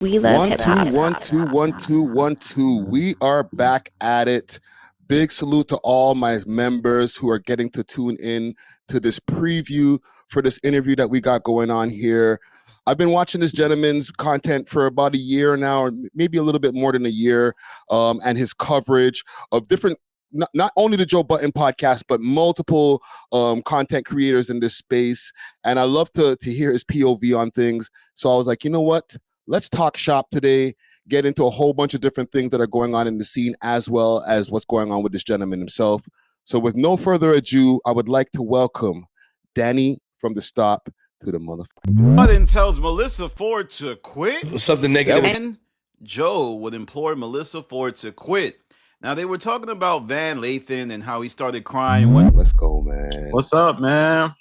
We love One, hip two, hop. 1 2 1 2 1 2. We are back at it. Big salute to all my members who are getting to tune in to this preview for this interview that we got going on here. I've been watching this gentleman's content for about a year now, or maybe a little bit more than a year, and his coverage of different, not only the Joe Budden podcast, but multiple content creators in this space. And I love to hear his POV on things. So I was like, you know what? Let's talk shop today, get into a whole bunch of different things that are going on in the scene, as well as what's going on with this gentleman himself. So with no further ado, I would like to welcome Danny from the Stop to the motherfucker. Budden tells Melissa Ford to quit. Something negative. And Joe would implore Melissa Ford to quit. Now, they were talking about Van Lathan and how he started crying when... Let's go, man. What's up, man?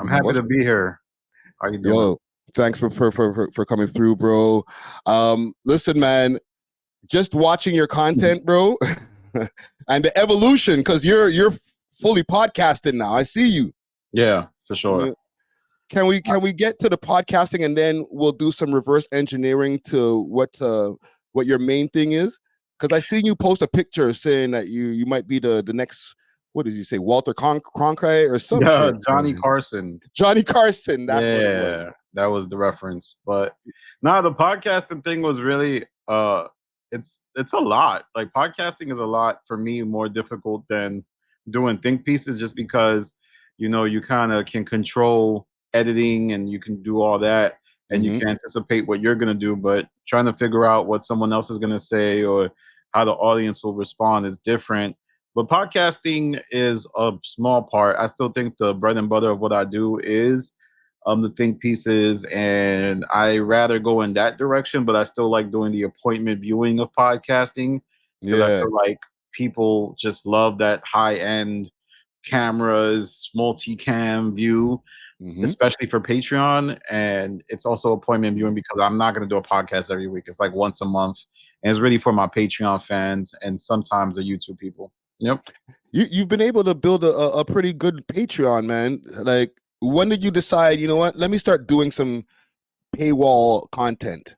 I'm happy to be here. How you doing? Yo, thanks for coming through, bro. Listen, man, just watching your content, bro, and the evolution, because you're fully podcasting now. I see you. Yeah, for sure. Can we get to the podcasting and then we'll do some reverse engineering to what your main thing is? Because I seen you post a picture saying that you might be the next. What did you say, Walter Cronkite or something? Yeah, Johnny Carson. Johnny Carson. That's what it was. That was the reference. But no, the podcasting thing was really it's a lot. Like podcasting is a lot for me, more difficult than doing think pieces, just because you kind of can control editing and you can do all that, and you can anticipate what you're gonna do. But trying to figure out what someone else is gonna say or how the audience will respond is different. But podcasting is a small part. I still think the bread and butter of what I do is the think pieces, and I rather go in that direction. But I still like doing the appointment viewing of podcasting, because I feel like people just love that high end cameras, multicam view, especially for Patreon. And it's also appointment viewing because I'm not going to do a podcast every week. It's like once a month, and it's really for my Patreon fans and sometimes the YouTube people. Yep. You've been able to build a pretty good Patreon, man. Like, when did you decide, you know what, let me start doing some paywall content?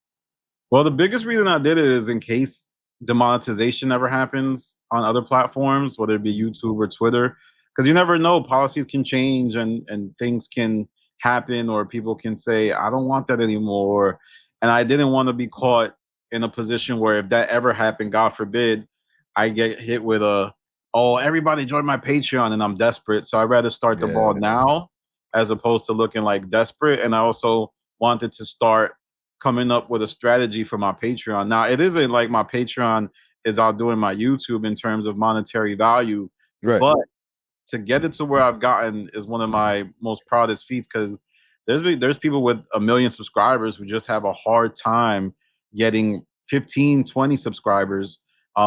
Well, the biggest reason I did it is in case demonetization ever happens on other platforms, whether it be YouTube or Twitter, because you never know, policies can change and things can happen, or people can say, I don't want that anymore. And I didn't want to be caught in a position where if that ever happened, God forbid, I get hit with everybody join my Patreon and I'm desperate. So I'd rather start the ball now as opposed to looking like desperate. And I also wanted to start coming up with a strategy for my Patreon. Now, it isn't like my Patreon is outdoing my YouTube in terms of monetary value, but to get it to where I've gotten is one of my most proudest feats, because there's people with 1 million subscribers who just have a hard time getting 15, 20 subscribers.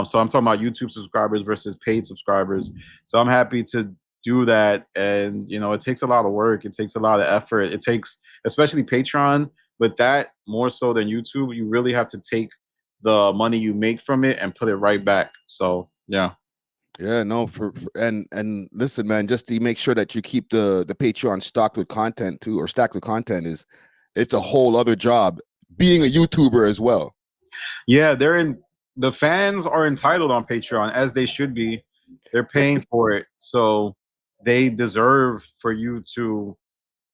So I'm talking about YouTube subscribers versus paid subscribers. So I'm happy to do that. And, it takes a lot of work. It takes a lot of effort. It takes, especially Patreon, but that more so than YouTube, you really have to take the money you make from it and put it right back. So, yeah. Yeah, no, and listen, man, just to make sure that you keep the Patreon stocked with content too, or stacked with content, it's a whole other job being a YouTuber as well. Yeah, the fans are entitled on Patreon, as they should be. They're paying for it, so they deserve for you to,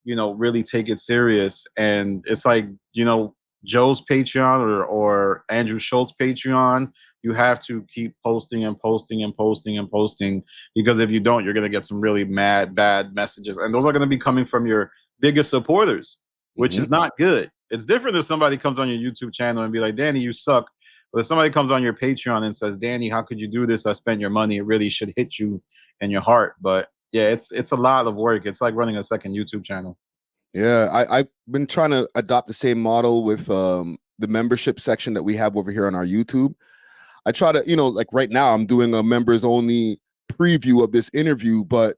really take it serious. And it's like, Joe's Patreon or Andrew Schultz's Patreon, you have to keep posting and posting and posting and posting, because if you don't, you're going to get some really bad messages. And those are going to be coming from your biggest supporters, which is not good. It's different if somebody comes on your YouTube channel and be like, Danny, you suck. But if somebody comes on your Patreon and says, Danny, how could you do this? I spent your money. It really should hit you in your heart. But yeah, it's a lot of work. It's like running a second YouTube channel. Yeah, I've been trying to adopt the same model with the membership section that we have over here on our YouTube. I try to, like right now I'm doing a members only preview of this interview, but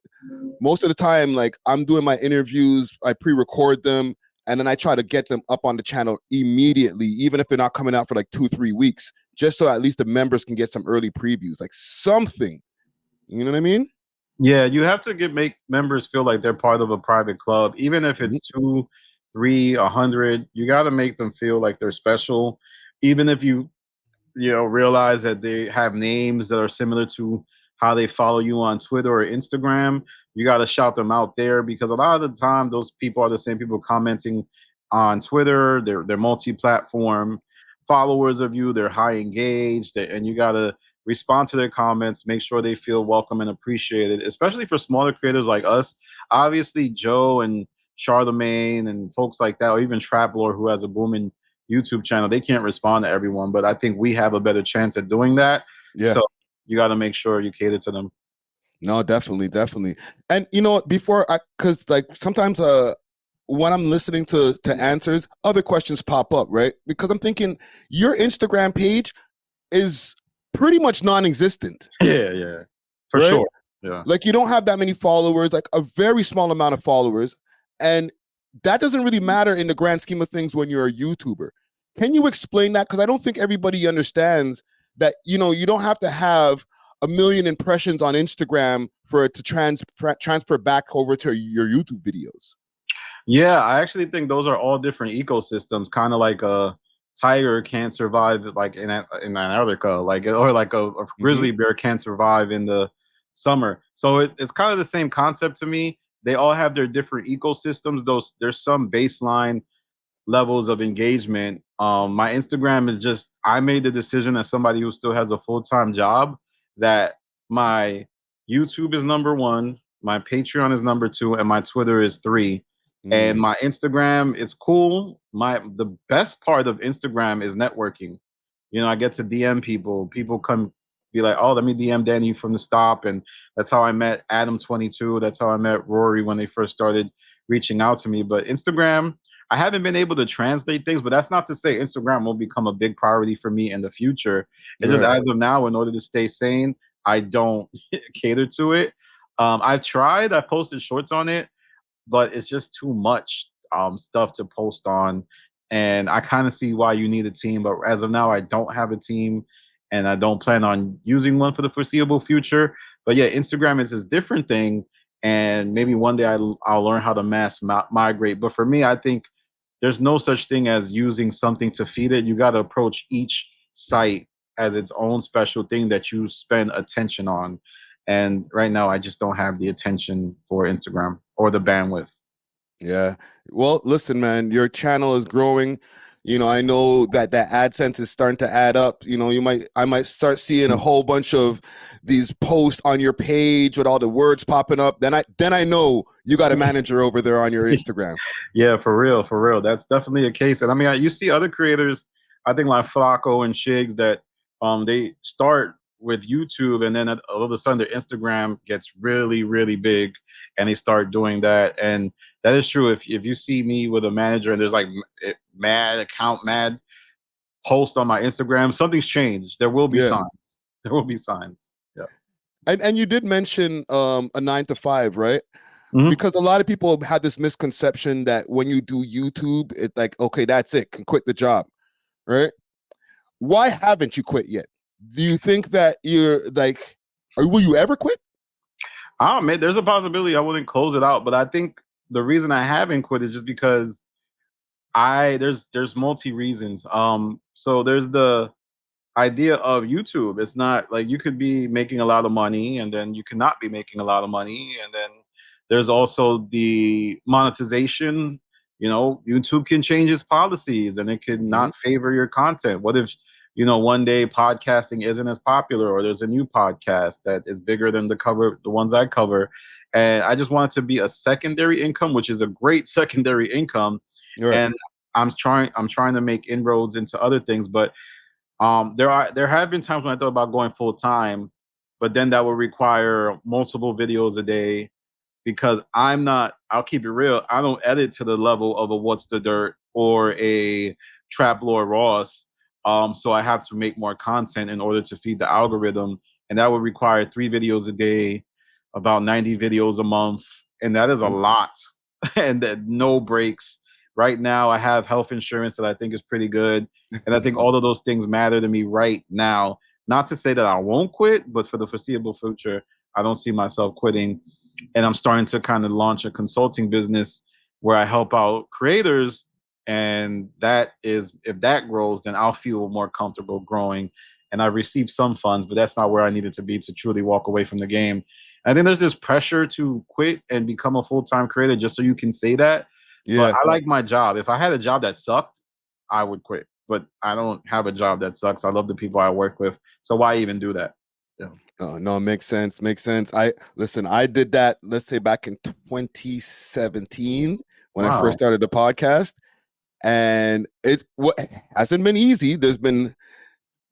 most of the time, like, I'm doing my interviews, I pre-record them, and then I try to get them up on the channel immediately, even if they're not coming out for like 2-3 weeks, just so at least the members can get some early previews, like something. You know what I mean? Yeah, you have to make members feel like they're part of a private club, even if it's 2, 3, 100. You got to make them feel like they're special. even if you realize that they have names that are similar to how they follow you on Twitter or Instagram, you got to shout them out there, because a lot of the time those people are the same people commenting on Twitter. They're multi-platform followers of you. They're high engaged, and you got to respond to their comments, make sure they feel welcome and appreciated, especially for smaller creators like us. Obviously, Joe and Charlemagne and folks like that, or even Trap Lord, who has a booming YouTube channel, they can't respond to everyone, but I think we have a better chance at doing that. Yeah. So you got to make sure you cater to them. No, definitely. And before because like sometimes when I'm listening to answers, other questions pop up, right? Because I'm thinking your Instagram page is pretty much non-existent, Yeah, for right? sure. Yeah. Like you don't have that many followers, like a very small amount of followers, and that doesn't really matter in the grand scheme of things when you're a YouTuber. Can you explain that? Because I don't think everybody understands that you don't have to have a million impressions on Instagram for it to transfer back over to your YouTube videos. Yeah, I actually think those are all different ecosystems, kind of like a tiger can't survive like in Antarctica, like, or like a Mm-hmm. grizzly bear can't survive in the summer. So it's kind of the same concept to me. They all have their different ecosystems. There's some baseline levels of engagement. My Instagram is just, I made the decision as somebody who still has a full-time job that my YouTube is number one, my Patreon is number two, and my Twitter is three. And Mm. my Instagram is cool. The best part of Instagram is networking. I get to DM people. People come be like, oh, let me DM Danny from the stop. And that's how I met Adam22. That's how I met Rory when they first started reaching out to me. But Instagram, I haven't been able to translate things, but that's not to say Instagram won't become a big priority for me in the future. It's just Right. as of now, in order to stay sane, I don't cater to it. I've tried. I posted shorts on it, but it's just too much stuff to post on. And I kind of see why you need a team, but as of now, I don't have a team, and I don't plan on using one for the foreseeable future. But yeah, Instagram is this different thing, and maybe one day I'll learn how to migrate. But for me, I think there's no such thing as using something to feed it. You got to approach each site as its own special thing that you spend attention on. And right now, I just don't have the attention for Instagram or the bandwidth. Yeah. Well, listen, man, your channel is growing. I know that AdSense is starting to add up. I might start seeing a whole bunch of these posts on your page with all the words popping up. Then I know you got a manager over there on your Instagram. Yeah, for real, for real. That's definitely a case. And I mean, you see other creators, I think like Flacco and Chigs, that they start with YouTube, and then all of a sudden their Instagram gets really, really big, and they start doing that. And that is true. If you see me with a manager and there's like mad post on my Instagram, something's changed. There will be Yeah. signs. There will be signs. Yeah. And you did mention a 9 to 5, right? Mhm. Because a lot of people have had this misconception that when you do YouTube, it's like, okay, that's it, can quit the job, right? Why haven't you quit yet? Do you think that you're like, will you ever quit? Oh man, there's a possibility I wouldn't close it out, but I think the reason I haven't quit is just because there's multi reasons. So there's the idea of YouTube. It's not like you could be making a lot of money and then you cannot be making a lot of money. And then there's also the monetization. YouTube can change its policies and it could Mhm. not favor your content. What if, one day podcasting isn't as popular, or there's a new podcast that is bigger than the ones I cover. And I just want it to be a secondary income, which is a great secondary income. Right. And I'm trying to make inroads into other things, but there have been times when I thought about going full time, but then that would require multiple videos a day, because I'll keep it real, I don't edit to the level of a What's the Dirt or a Trap Lord Ross. So I have to make more content in order to feed the algorithm, and that would require 3 videos a day, about 90 videos a month, and that is a Mhm. lot, and that no breaks. Right now, I have health insurance that I think is pretty good, and I think all of those things matter to me right now. Not to say that I won't quit, but for the foreseeable future, I don't see myself quitting. And I'm starting to kind of launch a consulting business where I help out creators and that is, if that grows, then I'll feel more comfortable growing. And I received some funds, but that's not where I needed to be to truly walk away from the game. And then there's this pressure to quit and become a full-time creator just so you can say that. But Yeah. I like my job. If I had a job that sucked, I would quit. But I don't have a job that sucks. I love the people I work with. So why even do that? Yeah. No, makes sense. Makes sense. I did that, let's say back in 2017 when I first Wow. started the podcast. And hasn't been easy. There's been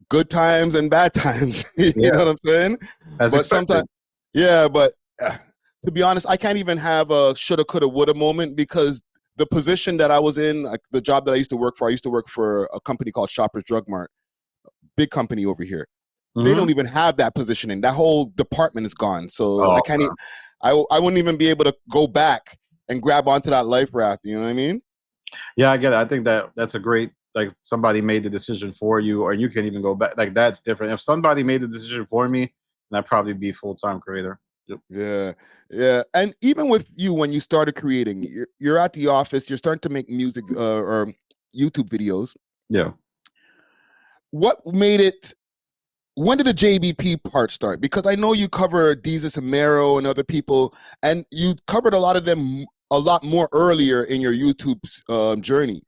good times and bad times. You Yeah. know what I'm saying? As But expected. sometimes, yeah, but to be honest, I can't even have a shoulda, coulda, woulda moment because the position that I was in, like the job that I used to work for a company called Shoppers Drug Mart, big company over here. They Mhm. don't even have that positioning. That whole department is gone. So Oh, I can't. I wouldn't even be able to go back and grab onto that life raft. You know what I mean? yeah, I get it. I think that's a great, like, somebody made the decision for you, or you can't even go back. Like, that's different. If somebody made the decision for me, then I'd probably be full-time creator. Yep. Yeah, yeah. And even with you, when you started creating, you're at the office. You're starting to make music or YouTube videos. Yeah. What made it? When did the JBP part start? Because I know you cover Deezus and Mero and other people, and you covered a lot of them a lot more earlier in your YouTube journey.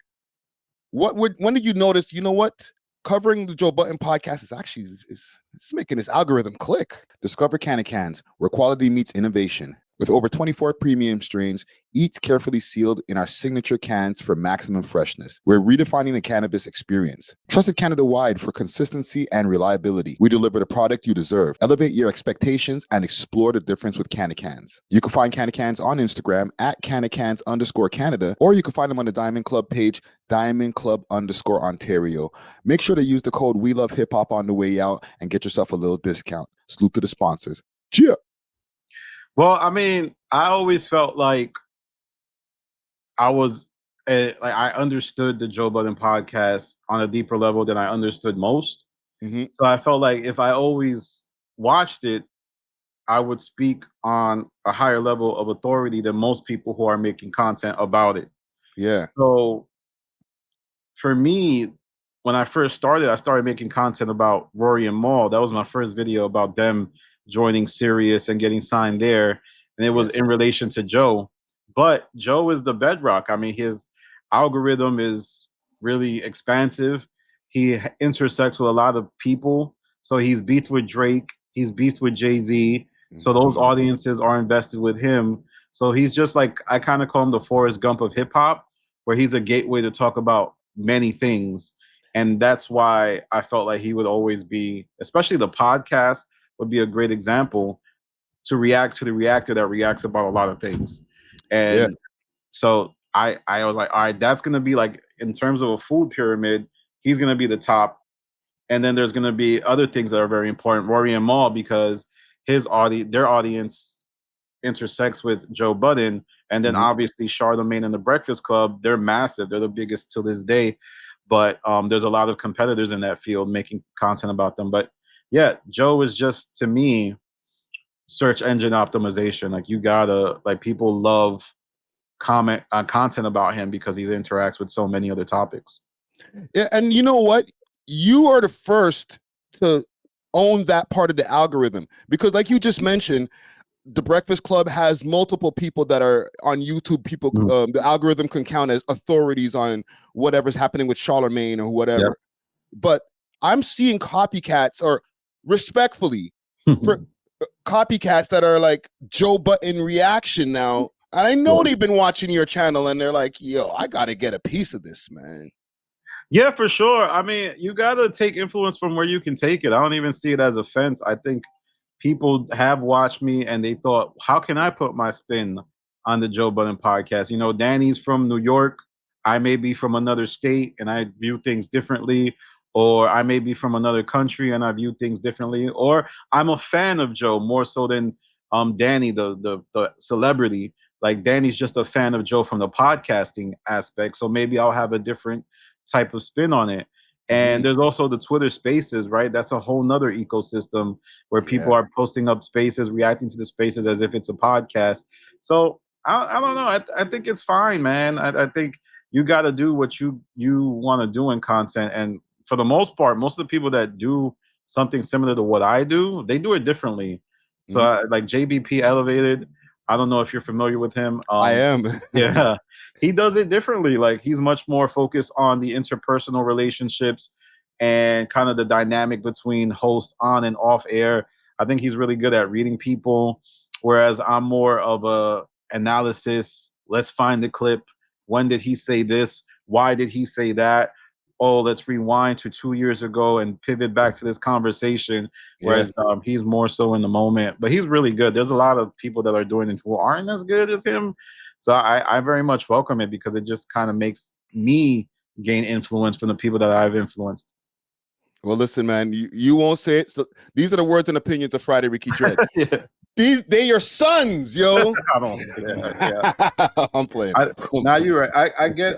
When did you notice, you know what? Covering the Joe Budden podcast is actually it's making this algorithm click. Discover Canna Cans, where quality meets innovation. With over 24 premium strains, each carefully sealed in our signature cans for maximum freshness. We're redefining the cannabis experience. Trusted Canada-wide for consistency and reliability. We deliver the product you deserve. Elevate your expectations and explore the difference with Canna Cans. You can find Canna Cans on Instagram at CannaCans_Canada, or you can find them on the Diamond Club page, DiamondClub_Ontario. Make sure to use the code We Love Hip Hop on the way out and get yourself a little discount. Salute to the sponsors. Cheers. Well, I mean, I always felt like I was like, I understood the Joe Budden podcast on a deeper level than I understood most. Mm-hmm. So I felt like if I always watched it, I would speak on a higher level of authority than most people who are making content about it. Yeah. So for me, when I first started, I started making content about Rory and Maul. That was my first video about them joining Sirius and getting signed there. And it was Yes. in relation to Joe. But Joe is the bedrock. I mean, his algorithm is really expansive. He intersects with a lot of people. So he's beefed with Drake, he's beefed with Jay-Z. So those Mhm. audiences are invested with him. So he's just like, I kind of call him the Forrest Gump of hip hop, where he's a gateway to talk about many things. And that's why I felt like he would always be, especially the podcast would be a great example to react to the reactor that reacts about a lot of things. Yeah. And so I was like, all right, that's gonna be like, in terms of a food pyramid, he's gonna be the top. And then there's gonna be other things that are very important. Rory and Maul, because their audience intersects with Joe Budden. And then Mhm. obviously Charlemagne and the Breakfast Club, they're massive. They're the biggest to this day. But there's a lot of competitors in that field making content about them. But yeah, Joe is just, to me, search engine optimization. Like, you gotta, like, people love comment content about him because he interacts with so many other topics. Yeah, and you know what? You are the first to own that part of the algorithm because, like you just mentioned, the Breakfast Club has multiple people that are on YouTube. People, Mhm. the algorithm can count as authorities on whatever's happening with Charlemagne or whatever. But I'm seeing copycats, or respectfully, for copycats that are like Joe Budden reaction now. And I know they've been watching your channel and they're like, yo, I got to get a piece of this, man. Yeah, for sure. I mean, you gotta take influence from where you can take it. I don't even see it as offense. I think people have watched me and they thought, how can I put my spin on the Joe Budden podcast? You know, Danny's from New York. I may be from another state and I view things differently. Or I may be from another country and I view things differently. Or I'm a fan of Joe more so than Danny, the celebrity. Like, Danny's just a fan of Joe from the podcasting aspect. So maybe I'll have a different type of spin on it. And Mhm. there's also the Twitter spaces, right? That's a whole nother ecosystem where people Yeah. are posting up spaces, reacting to the spaces as if it's a podcast. So I don't know. I think it's fine, man. I think you got to do what you want to do in content. And for the most part, most of the people that do something similar to what I do, they do it differently. So Mhm. like JBP Elevated, I don't know if you're familiar with him. I am. Yeah, he does it differently. Like he's much more focused on the interpersonal relationships and kind of the dynamic between hosts on and off air. I think he's really good at reading people, whereas I'm more of a analysis. Let's find the clip. When did he say this? Why did he say that? Oh, let's rewind to 2 years ago and pivot back to this conversation. Yeah. Whereas he's more so in the moment, but he's really good. There's a lot of people that are doing it who aren't as good as him. So I very much welcome it because it just kind of makes me gain influence from the people that I've influenced. Well, listen, man, you won't say it. So these are the words and opinions of Friday Ricky Dread. Yeah. They your sons, yo. I don't. Yeah. I'm playing. Now you're right. I get.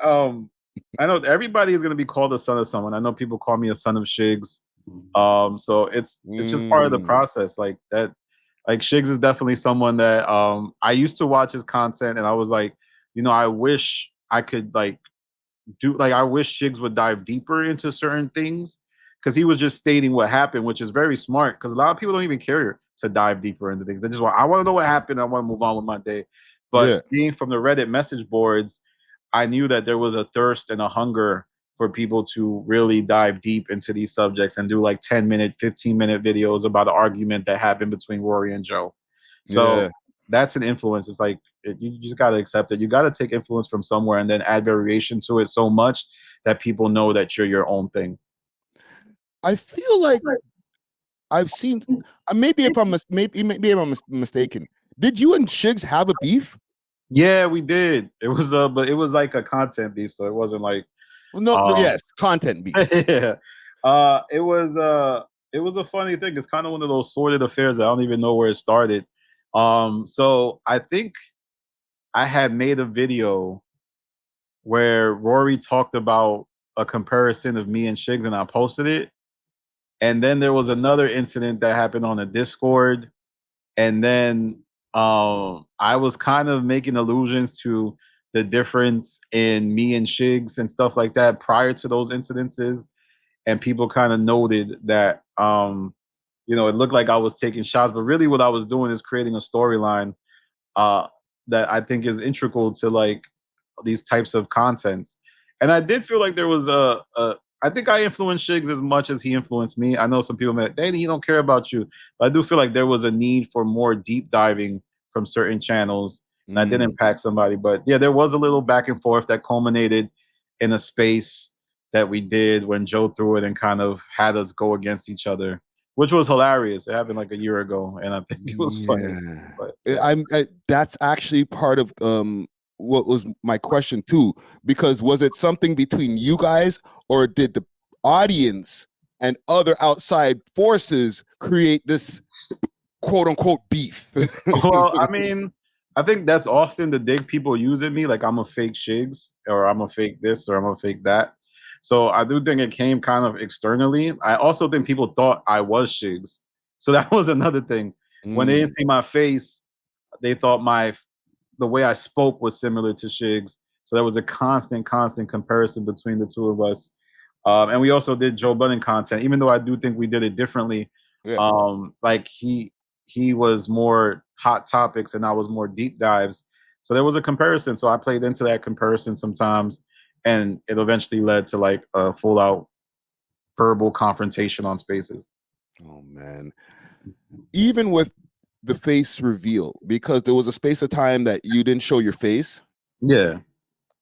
I know everybody is gonna be called a son of someone. I know people call me a son of Chigs. So it's just part of the process. Like that. Like Chigs is definitely someone that I used to watch his content, and I was like, I wish I could I wish Chigs would dive deeper into certain things because he was just stating what happened, which is very smart because a lot of people don't even care to dive deeper into things. They just I want to know what happened. I want to move on with my day. But Yeah. being from the Reddit message boards, I knew that there was a thirst and a hunger for people to really dive deep into these subjects and do like 10-minute, 15-minute videos about an argument that happened between Rory and Joe. So Yeah. that's an influence. It's like you just got to accept it. You got to take influence from somewhere and then add variation to it so much that people know that you're your own thing. I feel like I've seen. Maybe if I'm maybe I'm mistaken. Did you and Shigs have a beef? Yeah, we did. It was but it was like a content beef, so it wasn't like No, yes, content beef. yeah. It was a funny thing. It's kind of one of those sordid affairs that I don't even know where it started. So I think I had made a video where Rory talked about a comparison of me and Shigs, and I posted it. And then there was another incident that happened on a Discord, and then I was kind of making allusions to the difference in me and Shigs and stuff like that prior to those incidences, and people kind of noted that it looked like I was taking shots, but really what I was doing is creating a storyline uh, that I think is integral to like these types of contents. And I did feel like there was I think I influenced Shigs as much as he influenced me. I know some people may, Danny, he don't care about you, but I do feel like there was a need for more deep diving from certain channels. And I did impact somebody, but yeah, there was a little back and forth that culminated in a space that we did when Joe threw it and kind of had us go against each other, which was hilarious. It happened like a year ago, and I think it was funny. But yeah. That's actually part of what was my question too, because was it something between you guys or did the audience and other outside forces create this quote unquote beef? Well, I mean, I think that's often the dig people use at me, like I'm a fake Shigs or I'm a fake this or I'm a fake that. So I do think it came kind of externally. I also think people thought I was Shigs. So that was another thing. When they didn't see my face, they thought the way I spoke was similar to Shigs. So there was a constant comparison between the two of us. And we also did Joe Budden content, even though I do think we did it differently. Yeah. Like he was more hot topics and I was more deep dives. So there was a comparison. So I played into that comparison sometimes, and it eventually led to like a full out verbal confrontation on Spaces. Oh man. Even with the face reveal, because there was a space of time that you didn't show your face. Yeah.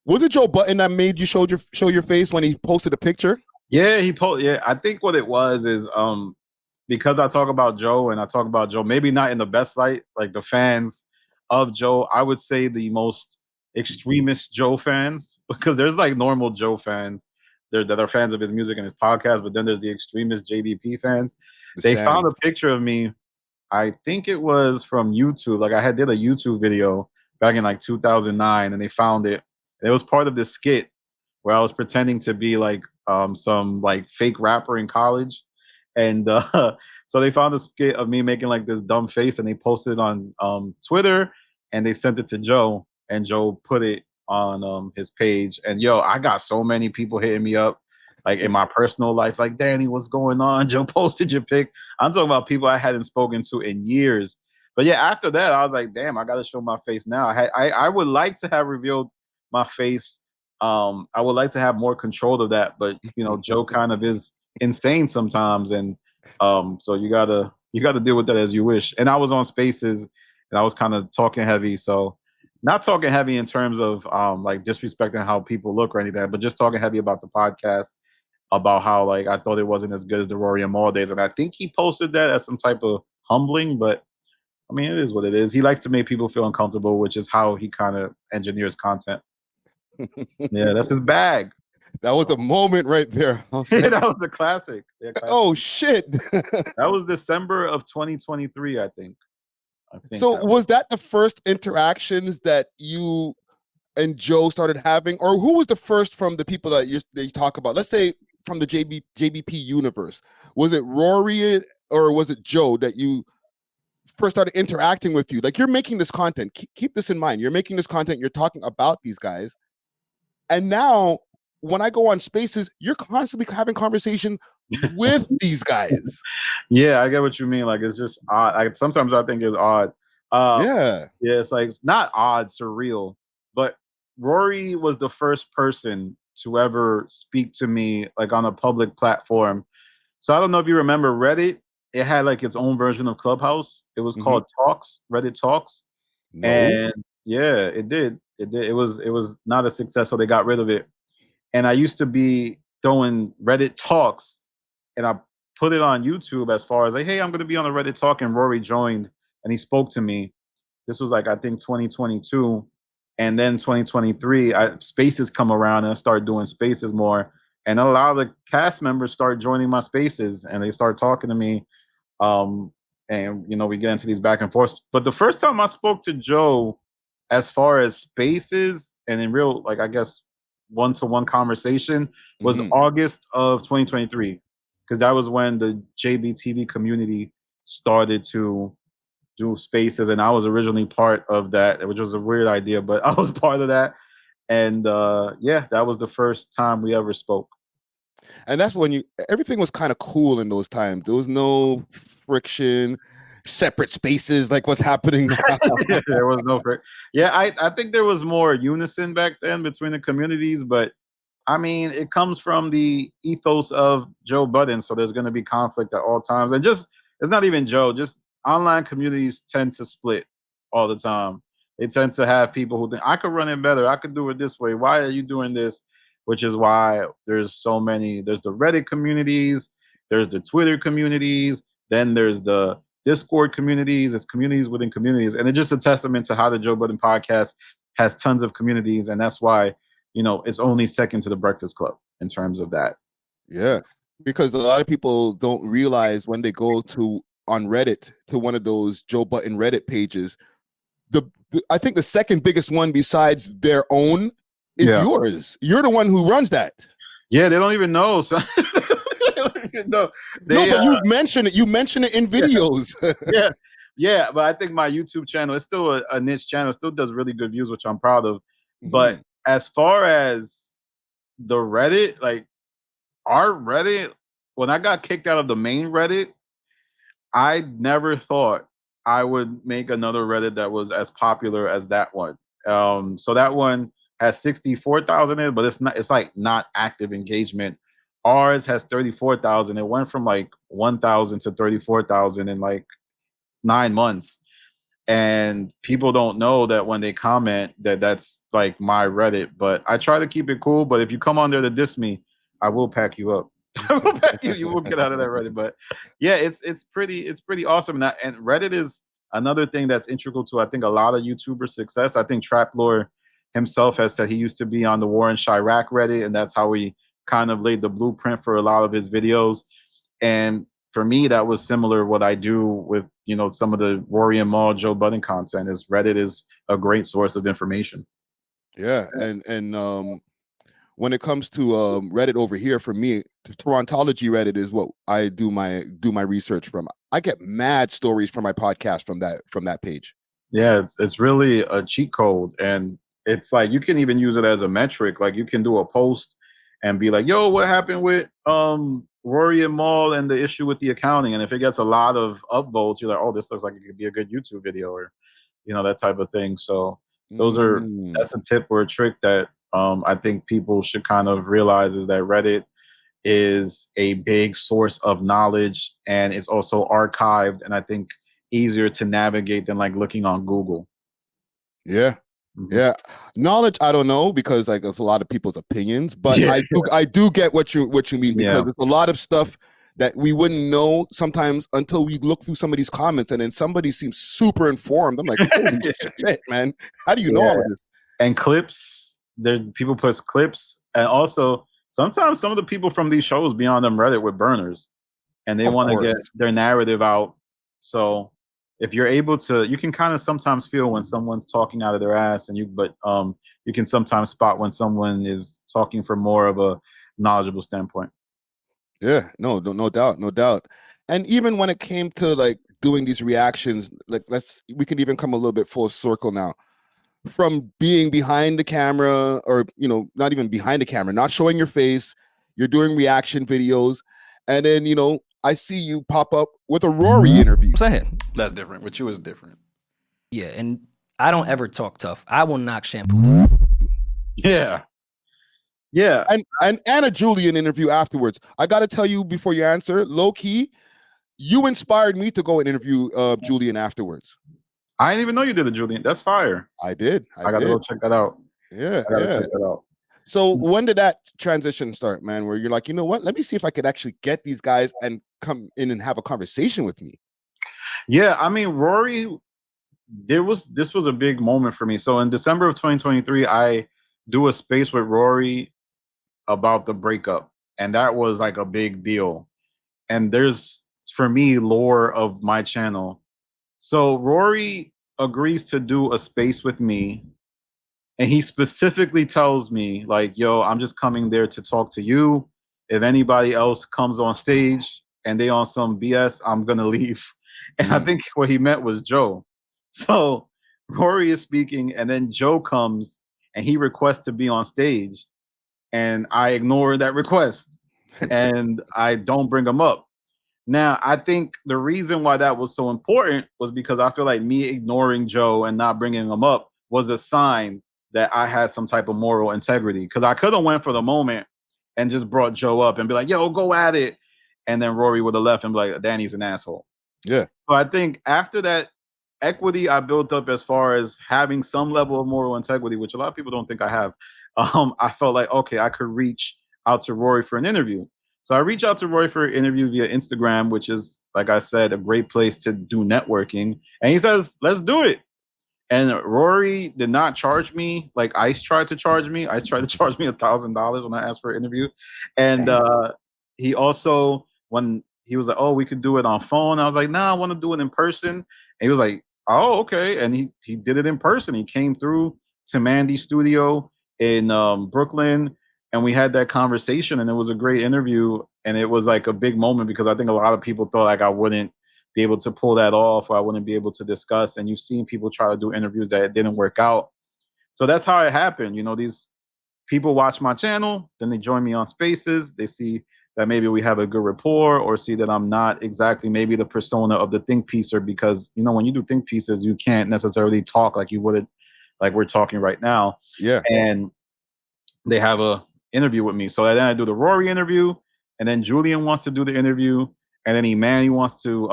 Was it Joe Budden that made you show your face when he posted a picture? Yeah, yeah, I think what it was is because I talk about Joe and I talk about Joe, maybe not in the best light, like the fans of Joe, I would say the most extremist Joe fans, because there's like normal Joe fans that are fans of his music and his podcast, but then there's the extremist JBP fans. They found a picture of me, I think it was from YouTube. Like I did a YouTube video back in like 2009, and they found it. It was part of this skit where I was pretending to be like some like fake rapper in college, and so they found a skit of me making like this dumb face, and they posted it on Twitter, and they sent it to Joe, and Joe put it on his page, and yo, I got so many people hitting me up, like in my personal life, like Danny, what's going on? Joe posted your pic. I'm talking about people I hadn't spoken to in years. But yeah, after that, I was like, damn, I got to show my face now. I would like to have revealed my face. I would like to have more control of that, but you know, Joe kind of is insane sometimes, and so you gotta deal with that as you wish. And I was on Spaces, and I was kind of talking heavy, so not talking heavy in terms of like disrespecting how people look or anything, but just talking heavy about the podcast, about how like I thought it wasn't as good as the Rory and Maul days, and I think he posted that as some type of humbling, but I mean, it is what it is. He likes to make people feel uncomfortable, which is how he kind of engineers content. Yeah, that's his bag. That was a moment right there. I was Yeah, like, that was a classic. Yeah, classic. oh shit. That was December of 2023, I think. So was that the first interactions that you and Joe started having, or who was the first from the people that you talk about? Let's say from the JBP universe. Was it Rory or was it Joe that you first started interacting with you? Like, you're making this content. Keep this in mind. You're making this content. You're talking about these guys, and now when I go on Spaces, you're constantly having conversation with these guys. Yeah, I get what you mean. Like, it's just odd. Sometimes I think it's odd. Yeah. Yeah, it's like, it's not odd, surreal. But Rory was the first person to ever speak to me like on a public platform. So I don't know if you remember Reddit. It had like its own version of Clubhouse. It was called Talks, Reddit Talks. No. And yeah, it did. It did. It was not a success, so they got rid of it. And I used to be throwing Reddit Talks, and I put it on YouTube as far as like, hey, I'm going to be on the Reddit Talk, and Rory joined, and he spoke to me. This was like, I think 2022, and then 2023, Spaces come around, and I started doing Spaces more, and a lot of the cast members started joining my Spaces, and they started talking to me. And you know, we get into these back and forth. But the first time I spoke to Joe, as far as Spaces and in real, like, I guess, one-to-one conversation, was August of 2023, because that was when the JBTV community started to do Spaces, and I was originally part of that, which was a weird idea, but I was part of that. And yeah, that was the first time we ever spoke. And that's when everything was kind of cool in those times. There was no friction, separate spaces like what's happening now. There was no yeah, I think there was more unison back then between the communities, but I mean, it comes from the ethos of Joe Budden, so there's going to be conflict at all times. And just, it's not even Joe, just online communities tend to split all the time. They tend to have people who think, I could run it better, I could do it this way, why are you doing this? Which is why there's so many, there's the Reddit communities, there's the Twitter communities, then there's the Discord communities, it's communities within communities. And it's just a testament to how the Joe Budden podcast has tons of communities. And that's why, you know, it's only second to the Breakfast Club in terms of that. Yeah, because a lot of people don't realize when they go to on Reddit to one of those Joe Budden Reddit pages, I think the second biggest one besides their own is yours. You're the one who runs that. Yeah, they don't even know. So they don't even know. No, but you mentioned it. You mentioned it in videos. Yeah, but I think my YouTube channel is still a niche channel. It still does really good views, which I'm proud of. But as far as the Reddit, like our Reddit, when I got kicked out of the main Reddit, I never thought I would make another Reddit that was as popular as that one. So that one has 64,000 in it, but it's like not active engagement. Ours has 34,000. It went from like 1,000 to 34,000 in like 9 months. And people don't know that when they comment that's like my Reddit, but I try to keep it cool. But if you come on there to diss me, I will pack you up. I will pack you. You will get out of that Reddit. But yeah, it's pretty awesome. And Reddit is another thing that's integral to, I think, a lot of YouTuber success. I think Traplore himself has said he used to be on the War in Chirac Reddit, and that's how he kind of laid the blueprint for a lot of his videos. And for me, that was similar what I do with, you know, some of the Rory and Maul, Joe Budden content. Is Reddit is a great source of information. Yeah, and when it comes to Reddit over here, for me, Torontology Reddit is what I do my research from. I get mad stories from my podcast from that page. Yeah, it's really a cheat code, and it's like you can even use it as a metric. Like you can do a post and be like, "Yo, what happened with Rory and Maul and the issue with the accounting?" And if it gets a lot of upvotes, you're like, "Oh, this looks like it could be a good YouTube video," or that type of thing. So that's a tip or a trick that I think people should kind of realize, is that Reddit is a big source of knowledge, and it's also archived, and I think easier to navigate than like looking on Google. Yeah. Yeah, knowledge. I don't know, because like there's a lot of people's opinions, but I do get what you mean, because there's a lot of stuff that we wouldn't know sometimes until we look through some of these comments, and then somebody seems super informed. I'm like, holy shit, man! How do you know all of this? And clips. There's people post clips, and also sometimes some of the people from these shows be on them Reddit with burners, and they want to get their narrative out. So if you're able to, you can kind of sometimes feel when someone's talking out of their ass, and you can sometimes spot when someone is talking from more of a knowledgeable standpoint. Yeah, no doubt. And even when it came to like doing these reactions, like we can even come a little bit full circle now. From being behind the camera, or not even behind the camera, not showing your face, you're doing reaction videos, and then I see you pop up with a Rory interview. That's different. With you is different. Yeah, and I don't ever talk tough. I will knock shampoo them. Yeah. And a Julian interview afterwards. I got to tell you before you answer, low key, you inspired me to go and interview Julian afterwards. I didn't even know you did a Julian. That's fire. I did. I gotta go check that out. Yeah. Check that out. So when did that transition start, man? Where you're like, you know what? Let me see if I could actually get these guys and come in and have a conversation with me. Yeah, I mean, Rory, this was a big moment for me. So in December of 2023, I do a space with Rory about the breakup, and that was like a big deal. And there's, for me, lore of my channel. So Rory agrees to do a space with me, and he specifically tells me, like, "Yo, I'm just coming there to talk to you. If anybody else comes on stage and they on some BS, I'm gonna leave." And I think what he meant was Joe. So Rory is speaking, and then Joe comes and he requests to be on stage, and I ignore that request and I don't bring him up. Now, I think the reason why that was so important was because I feel like me ignoring Joe and not bringing him up was a sign that I had some type of moral integrity. Because I could have went for the moment and just brought Joe up and be like, "Yo, go at it," and then Rory would have left and be like, "Danny's an asshole." Yeah. So I think after that equity I built up, as far as having some level of moral integrity, which a lot of people don't think I have, I felt like, okay, I could reach out to Rory for an interview. So I reached out to Rory for an interview via Instagram, which is, like I said, a great place to do networking. And he says, "Let's do it." And Rory did not charge me like Ice tried to charge me. Ice tried to charge me $1,000 when I asked for an interview. And he also, when he was like, "Oh, we could do it on phone," I was like, "Nah, I want to do it in person." And he was like, "Oh, okay." And he did it in person. He came through to Mandy's studio in Brooklyn, and we had that conversation, and it was a great interview. And it was like a big moment, because I think a lot of people thought like I wouldn't be able to pull that off, or I wouldn't be able to discuss. And you've seen people try to do interviews that it didn't work out. So that's how it happened. These people watch my channel, then they join me on spaces. They see that maybe we have a good rapport, or see that I'm not exactly maybe the persona of the think piecer, because when you do think pieces, you can't necessarily talk like you would, like we're talking right now. Yeah. And they have a interview with me. So then I do the Rory interview, and then Julian wants to do the interview, and then Imani wants to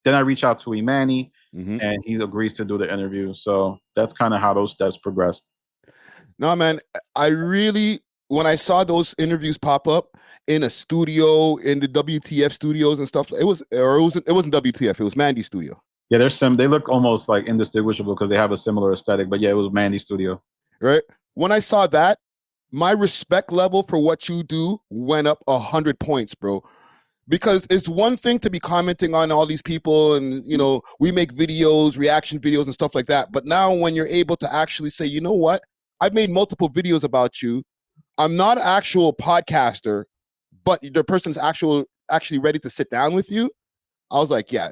then I reach out to Imani, and he agrees to do the interview. So that's kind of how those steps progressed. No, man, I really, when I saw those interviews pop up in a studio, in the WTF studios and stuff, it wasn't WTF, it was Mandy's studio. Yeah, they look almost like indistinguishable because they have a similar aesthetic. But yeah, it was Mandy's studio. Right. When I saw that, my respect level for what you do went up 100 points, bro. Because it's one thing to be commenting on all these people, and we make videos, reaction videos and stuff like that. But now when you're able to actually say, you know what, I've made multiple videos about you. I'm not an actual podcaster, but the person's actually ready to sit down with you. I was like, yeah,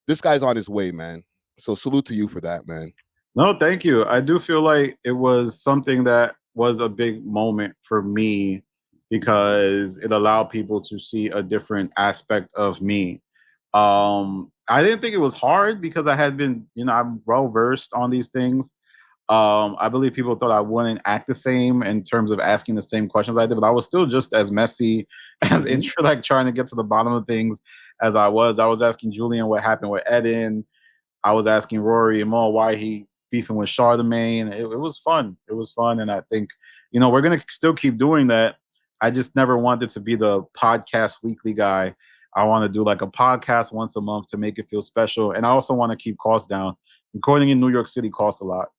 this guy's on his way, man. So salute to you for that, man. No, thank you. I do feel like it was something that was a big moment for me because it allowed people to see a different aspect of me. I didn't think it was hard because I had been, I'm well versed on these things. I believe people thought I wouldn't act the same in terms of asking the same questions I did, but I was still just as messy, as Mhm. like trying to get to the bottom of things as I was. I was asking Julian what happened with Eden. I was asking Rory and Mo why he beefing with Charlemagne. It was fun. It was fun, and I think we're gonna still keep doing that. I just never wanted to be the podcast weekly guy. I want to do like a podcast once a month to make it feel special, and I also want to keep costs down. Recording in New York City costs a lot.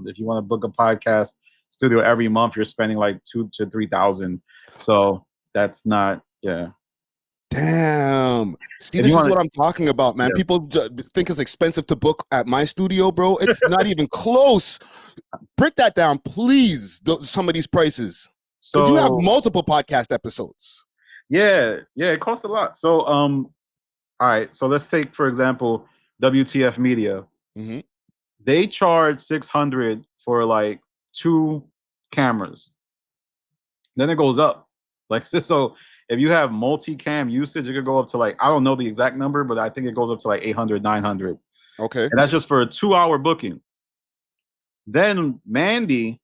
If you want to book a podcast studio every month, you're spending like 2 to 3 thousand. So that's not, yeah. Damn. See, If you this is want what to, I'm talking about, man. yeah. People think it's expensive to book at my studio, bro. It's not even close. Break that down, please. Some of these prices, because you have So multiple podcast episodes. yeah, it costs a lot. So all right, so let's take for example WTF Media. Mm-hmm. They charge 600 for like 2 cameras. Then it goes up. Like so if you have multi-cam usage, it could go up to like, I don't know the exact number, but I think it goes up to like 800, 900. Okay. And that's just for a 2-hour booking. Then Mandy,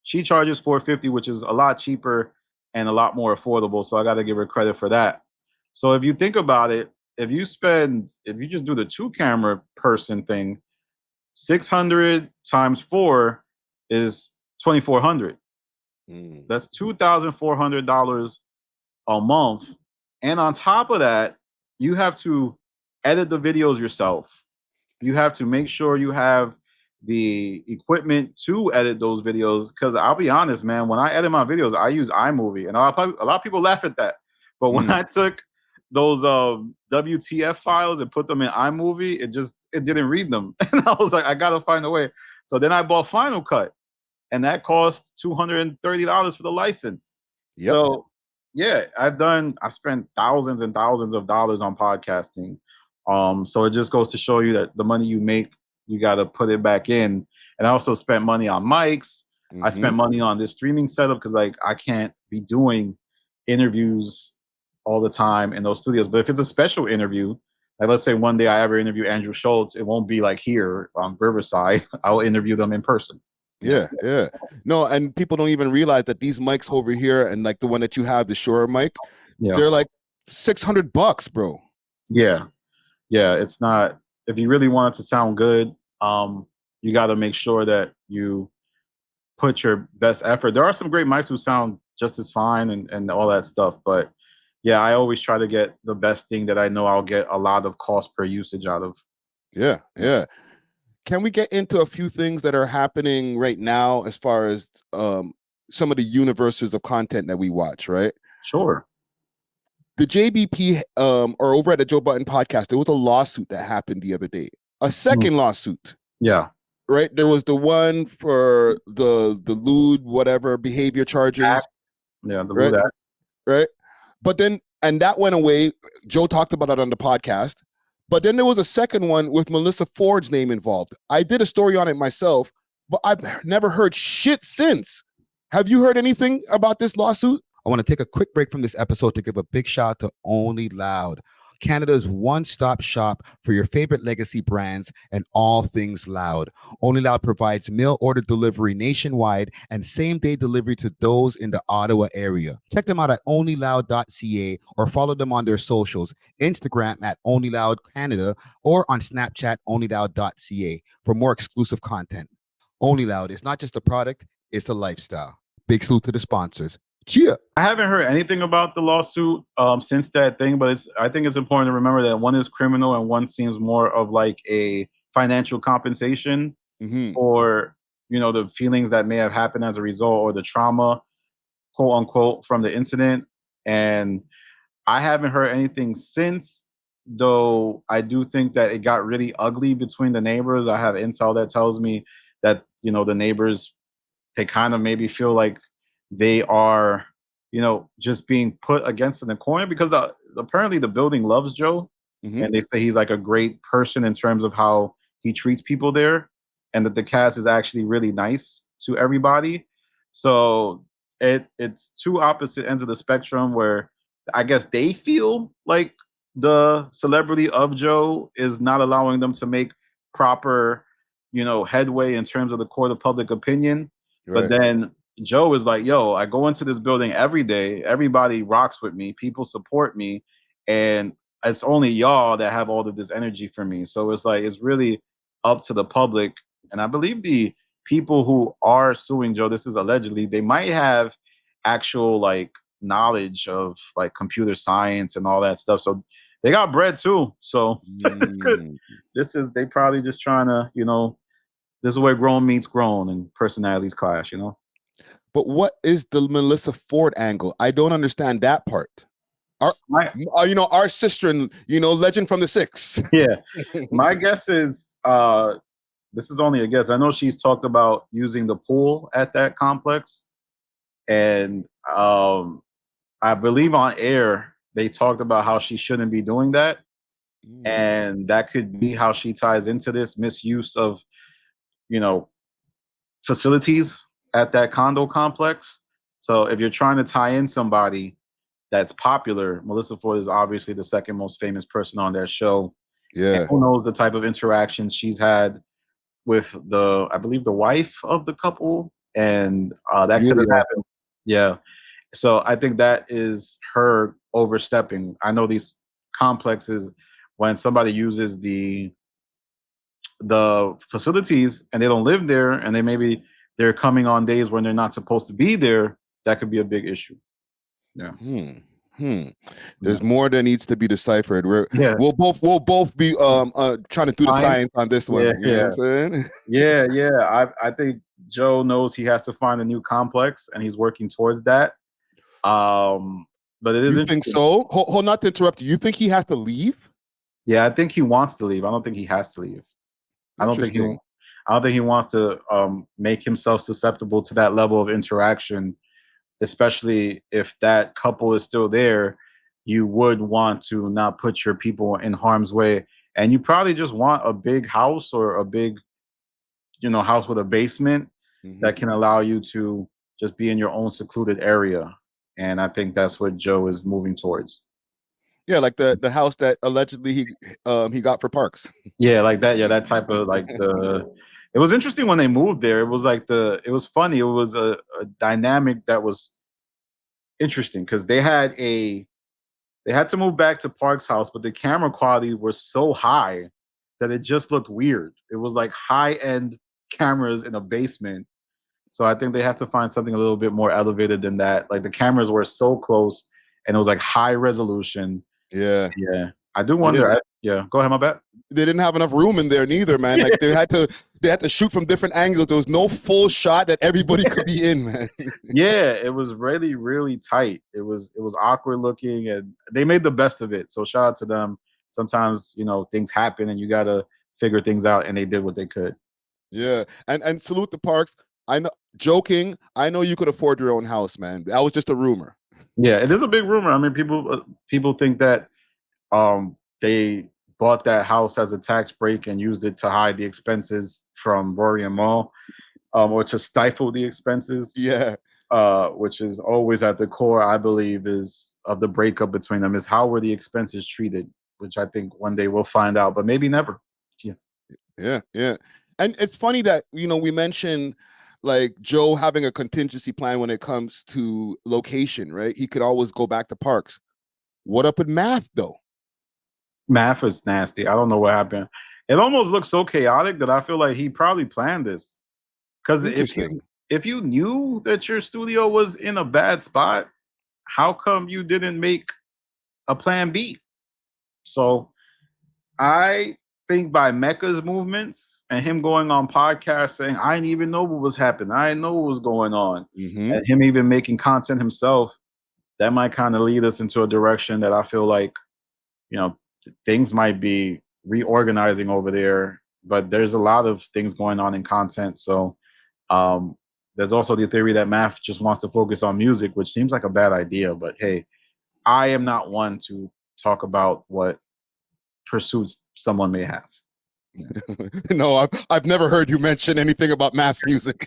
she charges 450, which is a lot cheaper and a lot more affordable. So I got to give her credit for that. So if you think about it, if you just do the 2 camera person thing, 600 times 4 is 2,400. Mm. That's $2,400 a month. And on top of that, you have to edit the videos yourself. You have to make sure you have the equipment to edit those videos. Because I'll be honest, man, when I edit my videos, I use iMovie, and a lot of people laugh at that. But when I took those WTF files and put them in iMovie, it didn't read them, and I was like, I gotta find a way. So then I bought Final Cut, and that cost $230 for the license. Yep. So yeah, I spent thousands and thousands of dollars on podcasting. So it just goes to show you that the money you make, you got to put it back in. And I also spent money on mics. I Mm-hmm. spent money on this streaming setup because like I can't be doing interviews all the time in those studios. But if it's a special interview, like let's say one day I ever interview Andrew Schultz, it won't be like here on Riverside. I'll interview them in person. Yeah, yeah. No, and people don't even realize that these mics over here and like the one that you have, the Shure mic, Yeah. they're like $600, bro. Yeah. Yeah. It's not, if you really want it to sound good, you got to make sure that you put your best effort. There are some great mics who sound just as fine and all that stuff. But yeah, I always try to get the best thing that I know I'll get a lot of cost per usage out of. Yeah, yeah. Can we get into a few things that are happening right now as far as some of the universes of content that we watch, right? Sure. The JBP or over at the Joe Budden podcast, there was a lawsuit that happened the other day. A second lawsuit. Yeah. Right? There was the one for the lewd whatever behavior charges. Yeah, the right? Lewd Act. Right? But then, and that went away. Joe talked about it on the podcast. But then there was a second one with Melissa Ford's name involved. I did a story on it myself, but I've never heard shit since. Have you heard anything about this lawsuit? I want to take a quick break from this episode to give a big shout out to Only Loud, Canada's one-stop shop for your favorite legacy brands and all things loud. Only Loud provides mail order delivery nationwide and same-day delivery to those in the Ottawa area. Check them out at onlyloud.ca or follow them on their socials, Instagram at onlyloudcanada or on Snapchat onlyloud.ca for more exclusive content. Only Loud is not just a product, it's a lifestyle. Big salute to the sponsors. Cheer. I haven't heard anything about the lawsuit since that thing, but I think it's important to remember that one is criminal and one seems more of like a financial compensation for the feelings that may have happened as a result or the trauma, quote unquote, from the incident. And I haven't heard anything since, though I do think that it got really ugly between the neighbors. I have intel that tells me that the neighbors, they kind of maybe feel like they are, just being put against in the corner because apparently the building loves Joe, and they say he's like a great person in terms of how he treats people there. and that the cast is actually really nice to everybody. So it's two opposite ends of the spectrum where I guess they feel like the celebrity of Joe is not allowing them to make proper, headway in terms of the court of public opinion. But Right. then Joe is like, yo, I go into this building every day. Everybody rocks with me. People support me. And it's only y'all that have all of this energy for me. So it's like, it's really up to the public. And I believe the people who are suing Joe, this is allegedly, they might have actual like knowledge of like computer science and all that stuff. So they got bread too. So it's good. Mm. They probably just trying to, this is where grown meets grown and personalities clash, But what is the Melissa Ford angle? I don't understand that part. Our, My, our sister, and legend from the Six. yeah. My guess is this is only a guess. I know she's talked about using the pool at that complex. And I believe on air they talked about how she shouldn't be doing that. And that could be how she ties into this misuse of, facilities at that condo complex. So if you're trying to tie in somebody that's popular, Melissa Ford is obviously the second most famous person on that show. Yeah. And who knows the type of interactions she's had with I believe the wife of the couple, and that could have happened. Yeah. So I think that is her overstepping. I know these complexes, when somebody uses the facilities and they don't live there, and they're coming on days when they're not supposed to be there, that could be a big issue. Yeah. There's more that needs to be deciphered. We'll both be trying to do the science on this one. You know what I'm saying? Yeah. I think Joe knows he has to find a new complex, and he's working towards that. But it is You think so? Hold, not to interrupt you. You think he has to leave? Yeah, I think he wants to leave. I don't think he has to leave. I don't think he wants to make himself susceptible to that level of interaction, especially if that couple is still there. You would want to not put your people in harm's way, and you probably just want a big house or a big, house with a basement that can allow you to just be in your own secluded area. And I think that's what Joe is moving towards. Yeah, like the house that allegedly he got for Parks. Yeah, like that. Yeah, that type of like It was interesting when they moved there. It was like it was funny. It was a dynamic that was interesting because they had to move back to Park's house, but the camera quality was so high that it just looked weird. It was like high-end cameras in a basement. So I think they have to find something a little bit more elevated than that. Like the cameras were so close and it was like high resolution. Yeah. I do wonder. Go ahead, my bad. They didn't have enough room in there neither, man. Like they had to shoot from different angles. There was no full shot that everybody could be in, man. Yeah, it was really, really tight. It was awkward looking, and they made the best of it. So shout out to them. Sometimes, things happen and you gotta figure things out, and they did what they could. Yeah. And salute the Parks. I know, joking, I know you could afford your own house, man. That was just a rumor. Yeah, it is a big rumor. I mean, people think that they bought that house as a tax break and used it to hide the expenses from Rory and Mal, or to stifle the expenses. Yeah. Which is always at the core, I believe, is of the breakup between them, is how were the expenses treated, which I think one day we'll find out, but maybe never. Yeah. And it's funny that, we mentioned like Joe having a contingency plan when it comes to location, right? He could always go back to Parks. What up with Math, though? Math is nasty. I don't know what happened. It almost looks so chaotic that I feel like he probably planned this. Because if you knew that your studio was in a bad spot, how come you didn't make a plan B? So I think by Mecca's movements and him going on podcasts saying, I didn't even know what was happening. I didn't know what was going on. And him even making content himself, that might kind of lead us into a direction that I feel like, things might be reorganizing over there. But there's a lot of things going on in content. So there's also the theory that Math just wants to focus on music, which seems like a bad idea. But hey, I am not one to talk about what pursuits someone may have. No, I've never heard you mention anything about mass music.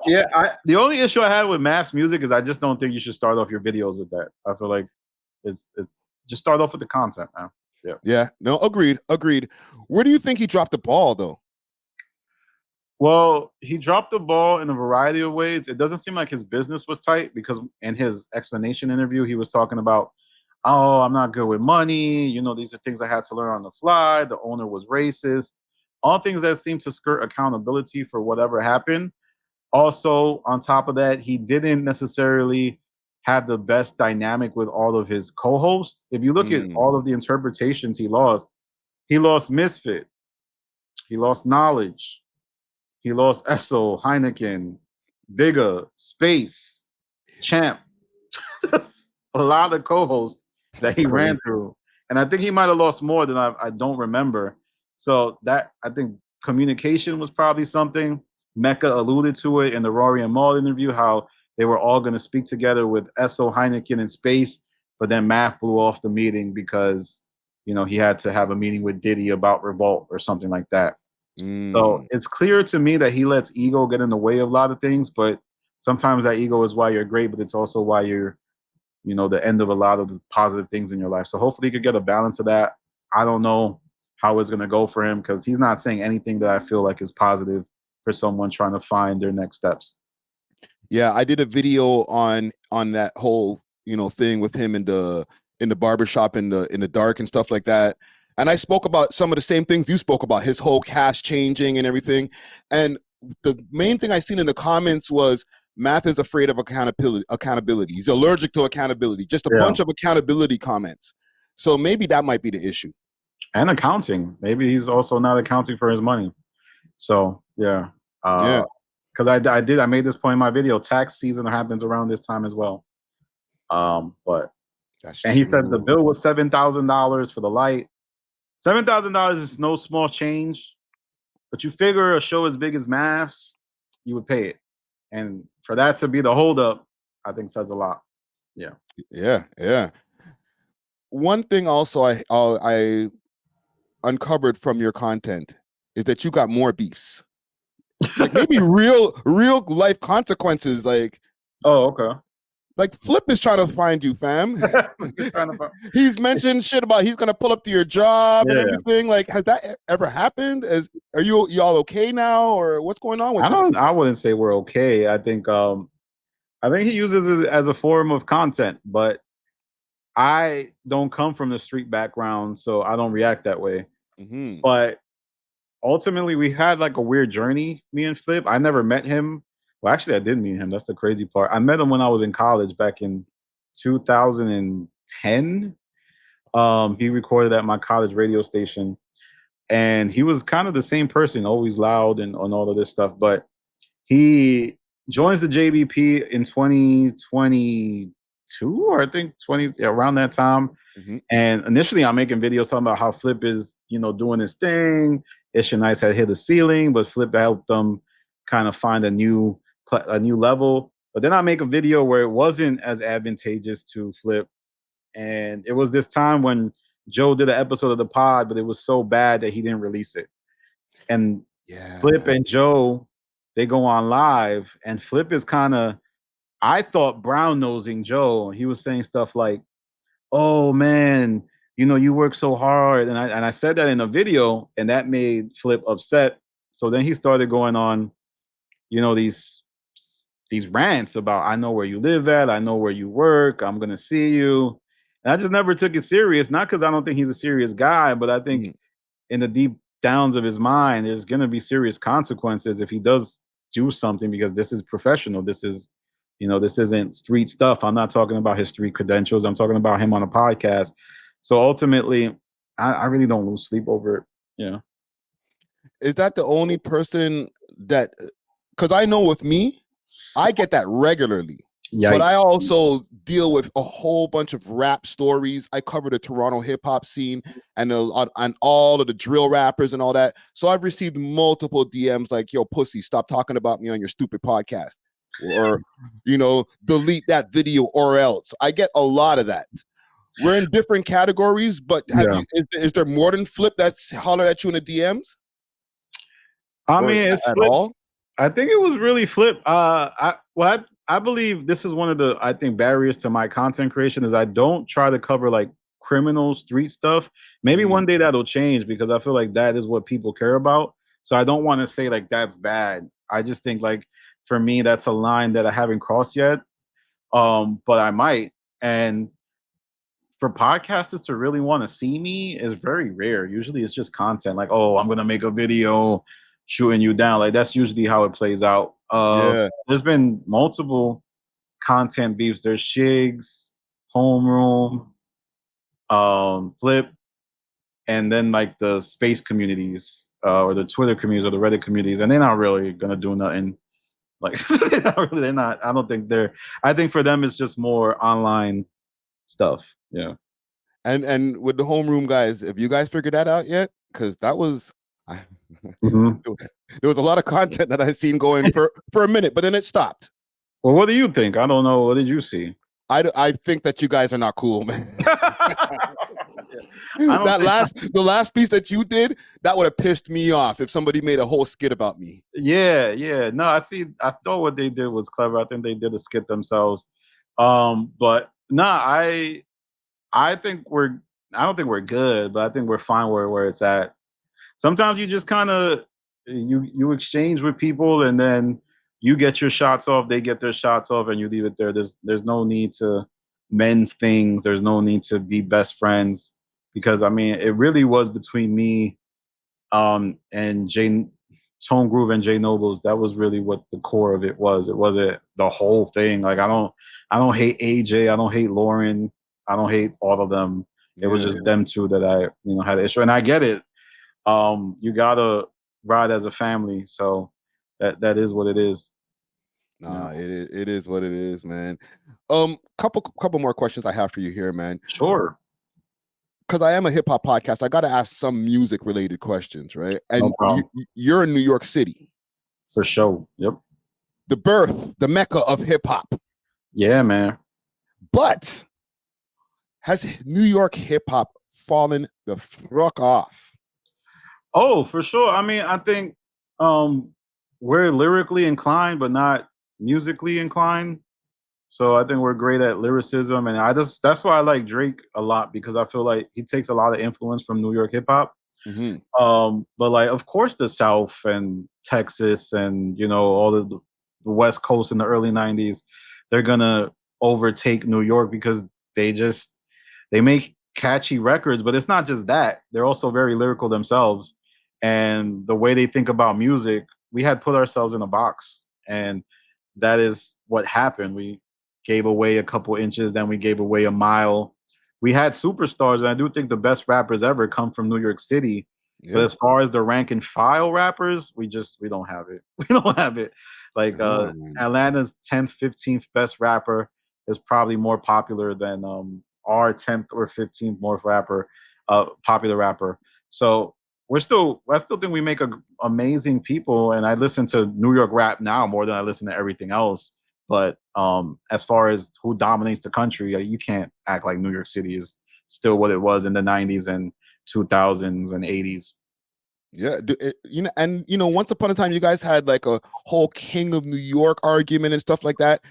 yeah. The only issue I had with mass music is I just don't think you should start off your videos with that. I feel like it's just start off with the content, man. Yeah, no, agreed. Where do you think he dropped the ball, though? Well, he dropped the ball in a variety of ways. It doesn't seem like his business was tight because in his explanation interview, he was talking about, oh, I'm not good with money. You know, these are things I had to learn on the fly. The owner was racist. All things that seem to skirt accountability for whatever happened. Also, on top of that, he didn't necessarily have the best dynamic with all of his co-hosts. If you look at all of the interpretations he lost Misfit, he lost Knowledge, he lost Esso, Heineken, Bigger, Space, Champ. That's a lot of co-hosts that he ran through. And I think he might have lost more than I don't remember. So that, I think communication was probably something. Mecca alluded to it in the Rory and Maul interview, how they were all going to speak together with Esso, Heineken, and Space, but then Math blew off the meeting because, you know, he had to have a meeting with Diddy about Revolt or something like that. So it's clear to me that he lets ego get in the way of a lot of things, but sometimes that ego is why you're great, but it's also why you're, you know, the end of a lot of the positive things in your life. So hopefully he could get a balance of that. I don't know how it's going to go for him because he's not saying anything that I feel like is positive for someone trying to find their next steps. Yeah, I did a video on that whole, you know, thing with him in the barbershop in the dark and stuff like that. And I spoke about some of the same things you spoke about, his whole cast changing and everything. And the main thing I seen in the comments was Math is afraid of accountability. He's allergic to accountability. Just a bunch of accountability comments. So maybe that might be the issue. And accounting. Maybe he's also not accounting for his money. So yeah. Because I made this point in my video. Tax season happens around this time as well. But he said the bill was $7,000 for the light. $7,000 is no small change, but you figure a show as big as Math's, you would pay it, and for that to be the holdup, I think says a lot. Yeah. One thing also I uncovered from your content is that you got more beefs. Like maybe real life consequences. Like, oh, okay. Like Flip is trying to find you, fam. He's mentioned shit about he's gonna pull up to your job and everything. Like, has that ever happened? Are y'all okay now, or what's going on with that? I wouldn't say we're okay. I think he uses it as a form of content, but I don't come from the street background, so I don't react that way. But ultimately, we had like a weird journey, me and Flip. I never met him. Well, actually, I did meet him. That's the crazy part. I met him when I was in college back in 2010. He recorded at my college radio station, and he was kind of the same person, always loud and on all of this stuff. But he joins the JBP in 2022, or I think around that time. And initially, I'm making videos talking about how Flip is, you know, doing his thing. Isha Nice had hit the ceiling, but Flip helped them kind of find a new level. But then I make a video where it wasn't as advantageous to Flip, and it was this time when Joe did an episode of the pod, but it was so bad that he didn't release it. And Flip and Joe, they go on live, and Flip is kind of, I thought, brown nosing Joe. He was saying stuff like, "Oh man, you know, you work so hard," and I said that in a video, and that made Flip upset. So then he started going on, you know, these rants about, I know where you live at, I know where you work, I'm gonna see you. And I just never took it serious, not because I don't think he's a serious guy, but I think in the deep downs of his mind, there's gonna be serious consequences if he does do something, because this is professional. This is, you know, this isn't street stuff. I'm not talking about his street credentials. I'm talking about him on a podcast. So ultimately, I really don't lose sleep over it. Yeah. Is that the only person that, because I know with me, I get that regularly. Yikes. But I also deal with a whole bunch of rap stories. I cover the Toronto hip hop scene and all of the drill rappers and all that. So I've received multiple DMs like, "Yo, pussy, stop talking about me on your stupid podcast," or, you know, "delete that video or else." I get a lot of that. we're in different categories, but have Yeah. you? Is there more than Flip that's hollered at you in the DMs? I Or mean, it's at Flip's. all? I think it was really Flip. I believe this is one of the barriers to my content creation is I don't try to cover like criminal street stuff. Maybe one day that'll change because I feel like that is what people care about. So I don't want to say like that's bad. I just think like for me that's a line that I haven't crossed yet. But I might. And for podcasters to really want to see me is very rare. Usually it's just content like, oh, I'm gonna make a video shooting you down. Like that's usually how it plays out. Yeah. There's been multiple content beefs. There's Chigs, Homeroom, Flip, and then like the space communities, or the Twitter communities or the Reddit communities, and they're not really gonna do nothing. Like they're not. I don't think they're. I think for them it's just more online stuff. Yeah. And with the homeroom guys, have you guys figured that out yet? Because that was Mhm. there was a lot of content that I seen going for a minute, but then it stopped. Well, what do you think? I don't know. What did you see? I think that you guys are not cool, man. don't The last piece that you did, that would have pissed me off if somebody made a whole skit about me. Yeah. No, I see. I thought what they did was clever. I think they did a skit themselves. But nah, I think we're. I don't think we're good, but I think we're fine where it's at. Sometimes you just kind of you exchange with people, and then you get your shots off, they get their shots off, and you leave it there. There's no need to mend things. There's no need to be best friends because I mean it really was between me and Jay Tone Groove and Jay Nobles. That was really what the core of it was. It wasn't the whole thing. Like I don't hate AJ, I don't hate Lauren, I don't hate all of them. It was just them two that I had an issue. And I get it. You gotta ride as a family. So that is what it is. Nah, it is what it is, man. Couple more questions I have for you here, man. Sure. Because I am a hip hop podcast, I got to ask some music related questions, right? No And problem. you're in New York City, For sure. Yep. the birth, the mecca of hip hop. Yeah, man. But has New York hip hop fallen the fuck off? Oh, for sure. I mean, I think we're lyrically inclined, but not musically inclined. So I think we're great at lyricism, and that's why I like Drake a lot because I feel like he takes a lot of influence from New York hip hop. But like, of course, the South and Texas and all the West Coast in the early '90s, they're gonna overtake New York because they make catchy records. But it's not just that; they're also very lyrical themselves, and the way they think about music. We had put ourselves in a box, and that is what happened. We gave away a couple inches, then we gave away a mile. We had superstars, and I do think the best rappers ever come from New York City. But as far as the rank and file rappers, we don't have it. We don't have it. Like Atlanta's 10th, 15th best rapper is probably more popular than our 10th or 15th most popular rapper. So I still think we make amazing people, and I listen to New York rap now more than I listen to everything else. But as far as who dominates the country, you can't act like New York City is still what it was in the '90s and 2000s and '80s. Yeah, once upon a time, you guys had like a whole King of New York argument and stuff like that.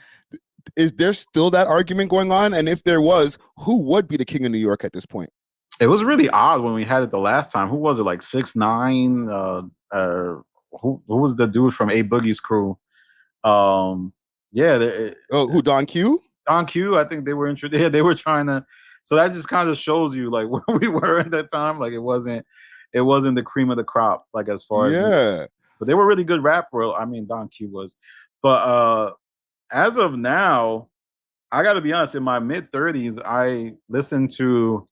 Is there still that argument going on? And if there was, who would be the King of New York at this point? It was really odd when we had it the last time. Who was it? Like 6ix9ine? Who was the dude from A Boogie's crew? Who, Don Q? Don Q. I think they were interested. Yeah, they were trying to. So that just kind of shows you like where we were at that time. Like it wasn't the cream of the crop. Like as far as but they were really good rapper. I mean, Don Q was, but as of now, I got to be honest. In my mid 30s, I listened to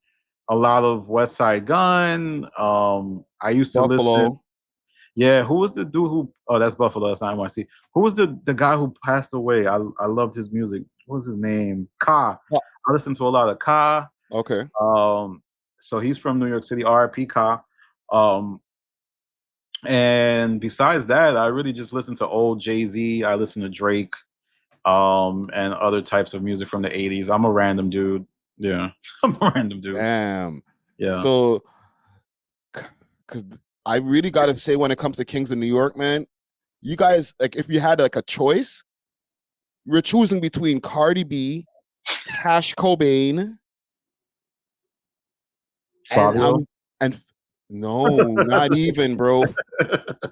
a lot of West Side Gun. I used to listen. Yeah, who was the dude who? Oh, that's Buffalo. That's not NYC. Who was the guy who passed away? I loved his music. What was his name? Ka. I listened to a lot of Ka. Okay. So he's from New York City. R.I.P. Ka. And besides that, I really just listened to old Jay-Z. I listened to Drake. And other types of music from the '80s. I'm a random dude. Yeah. I'm a random dude. Damn. Yeah. So, because I really got to say, when it comes to Kings of New York, man, you guys, like, if you had like a choice, we're choosing between Cardi B, Cash Cobain, and Fabio. no, not even, bro.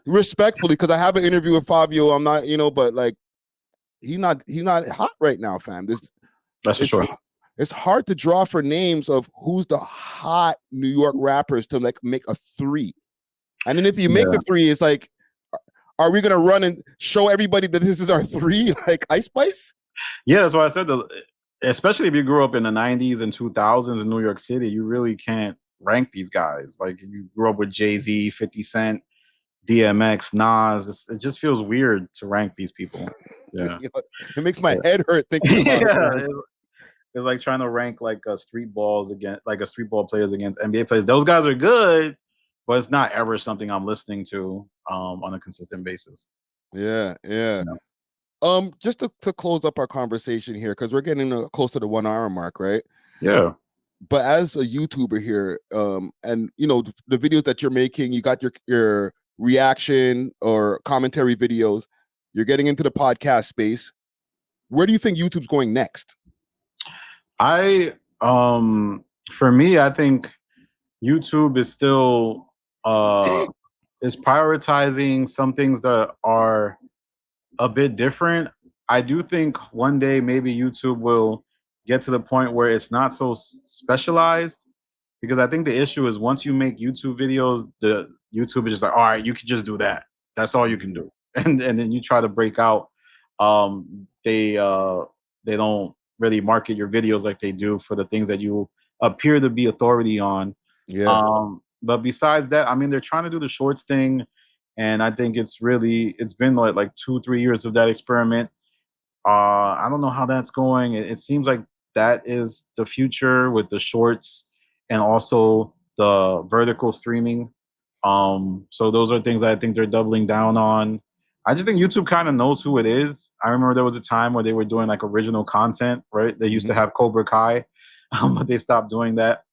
Respectfully, because I have an interview with Fabio. I'm not, but like, he's not hot right now, fam. That's for sure. It's hard to draw for names of who's the hot New York rappers to like make a 3. And then if you make the 3, it's like, are we gonna run and show everybody that this is our 3, like Ice Spice? Yeah, that's why I said especially if you grew up in the 90s and 2000s in New York City, you really can't rank these guys. Like, you grew up with Jay-Z, 50 Cent, DMX, Nas. It just feels weird to rank these people. Yeah. It makes my head hurt thinking about it. It's like trying to rank like street ball players against NBA players. Those guys are good, but it's not ever something I'm listening to on a consistent basis. Yeah. Just to close up our conversation here, because we're getting close to the 1 hour mark, right? Yeah. But as a YouTuber here, and the videos that you're making, you got your reaction or commentary videos, you're getting into the podcast space. Where do you think YouTube's going next? For me, I think YouTube is still is prioritizing some things that are a bit different. I do think one day maybe YouTube will get to the point where it's not so specialized, because I think the issue is once you make YouTube videos, the YouTube is just like, all right, you can just do that. That's all you can do. And then you try to break out. They don't really market your videos like they do for the things that you appear to be authority on. Yeah. But besides that, I mean, they're trying to do the shorts thing, and I think it's been like 2-3 years of that experiment. I don't know how that's going. It seems like that is the future with the shorts and also the vertical streaming. So those are things that I think they're doubling down on. I just think YouTube kind of knows who it is. I remember there was a time where they were doing like original content, right? They used to have Cobra Kai, but they stopped doing that.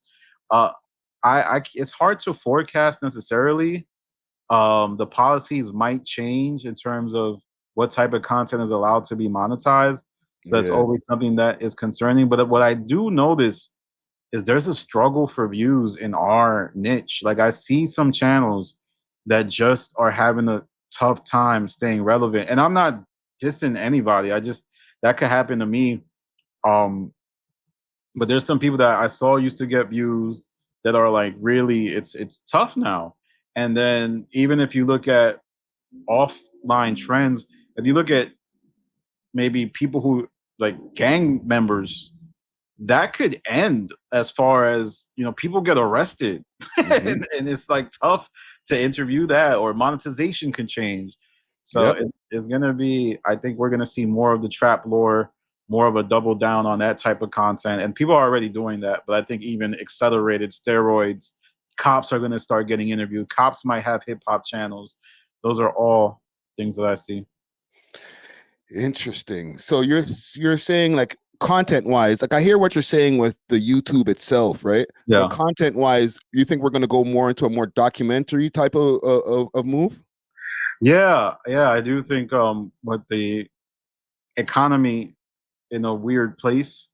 It's hard to forecast necessarily. The policies might change in terms of what type of content is allowed to be monetized. So that's always something that is concerning. But what I do notice is there's a struggle for views in our niche. Like, I see some channels that just are having a tough time staying relevant. And I'm not dissing anybody. That could happen to me. But there's some people that I saw used to get views that are like, really, it's tough now. And then even if you look at offline trends, if you look at maybe people who like gang members, that could end as far as, people get arrested and it's like tough to interview that, or monetization can change. So it's going to be, I think we're going to see more of the trap lore, more of a double down on that type of content. And people are already doing that, but I think even accelerated steroids, cops are going to start getting interviewed. Cops might have hip hop channels. Those are all things that I see. Interesting. So you're saying, like, content wise, like, I hear what you're saying with the YouTube itself, right? Yeah. But content wise, you think we're going to go more into a more documentary type of move? Yeah, I do think with the economy in a weird place,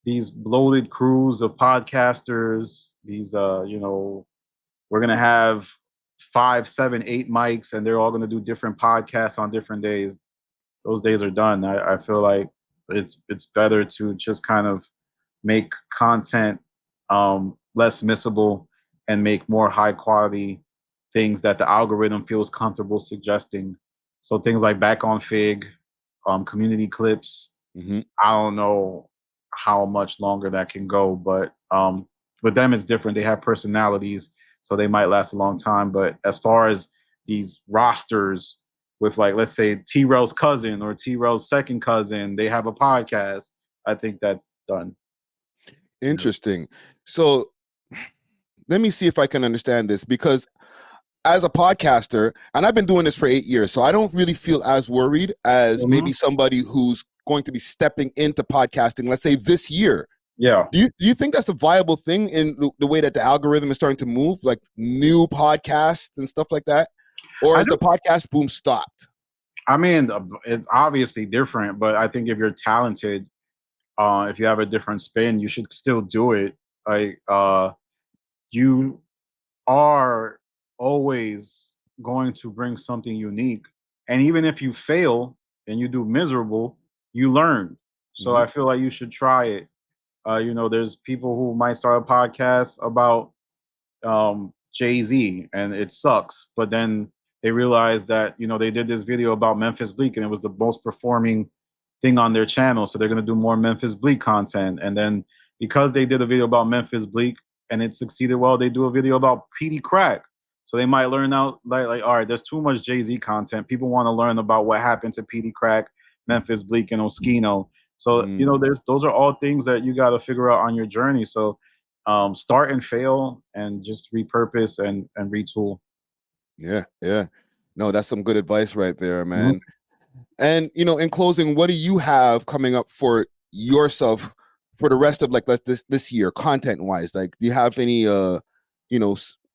these bloated crews of podcasters, these we're gonna have 5, 7, 8 mics, and they're all gonna do different podcasts on different days. Those days are done. I feel like it's better to just kind of make content less missable and make more high quality things that the algorithm feels comfortable suggesting. So things like Back on Fig, community clips. I don't know how much longer that can go, but with them it's different. They have personalities, so they might last a long time. But as far as these rosters with, like, let's say T-Rel's cousin or T-Rel's second cousin, they have a podcast, I think that's done. Interesting. So let me see if I can understand this, because as a podcaster, and I've been doing this for 8 years, so I don't really feel as worried as maybe somebody who's going to be stepping into podcasting, let's say this year. Yeah. Do you think that's a viable thing in the way that the algorithm is starting to move, like new podcasts and stuff like that? Or I has do. the podcast boom stopped? I mean, it's obviously different, but I think if you're talented, if you have a different spin, you should still do it. Like, you are always going to bring something unique. And even if you fail and you do miserable, you learn. So Mhm. I feel like you should try it. There's people who might start a podcast about Jay-Z and it sucks, but then they realized that they did this video about Memphis Bleak and it was the most performing thing on their channel, so they're going to do more Memphis Bleak content. And then because they did a video about Memphis Bleak and it succeeded well, they do a video about PD Crack. So they might learn out like all right, there's too much Jay-Z content, people want to learn about what happened to PD Crack, Memphis Bleak, and Oskino. So Mm. those are all things that you got to figure out on your journey. So start and fail and just repurpose and retool. Yeah, yeah. No, that's some good advice right there, Mhm. man. And in closing, what do you have coming up for yourself for the rest of like this year, content wise? Like, do you have any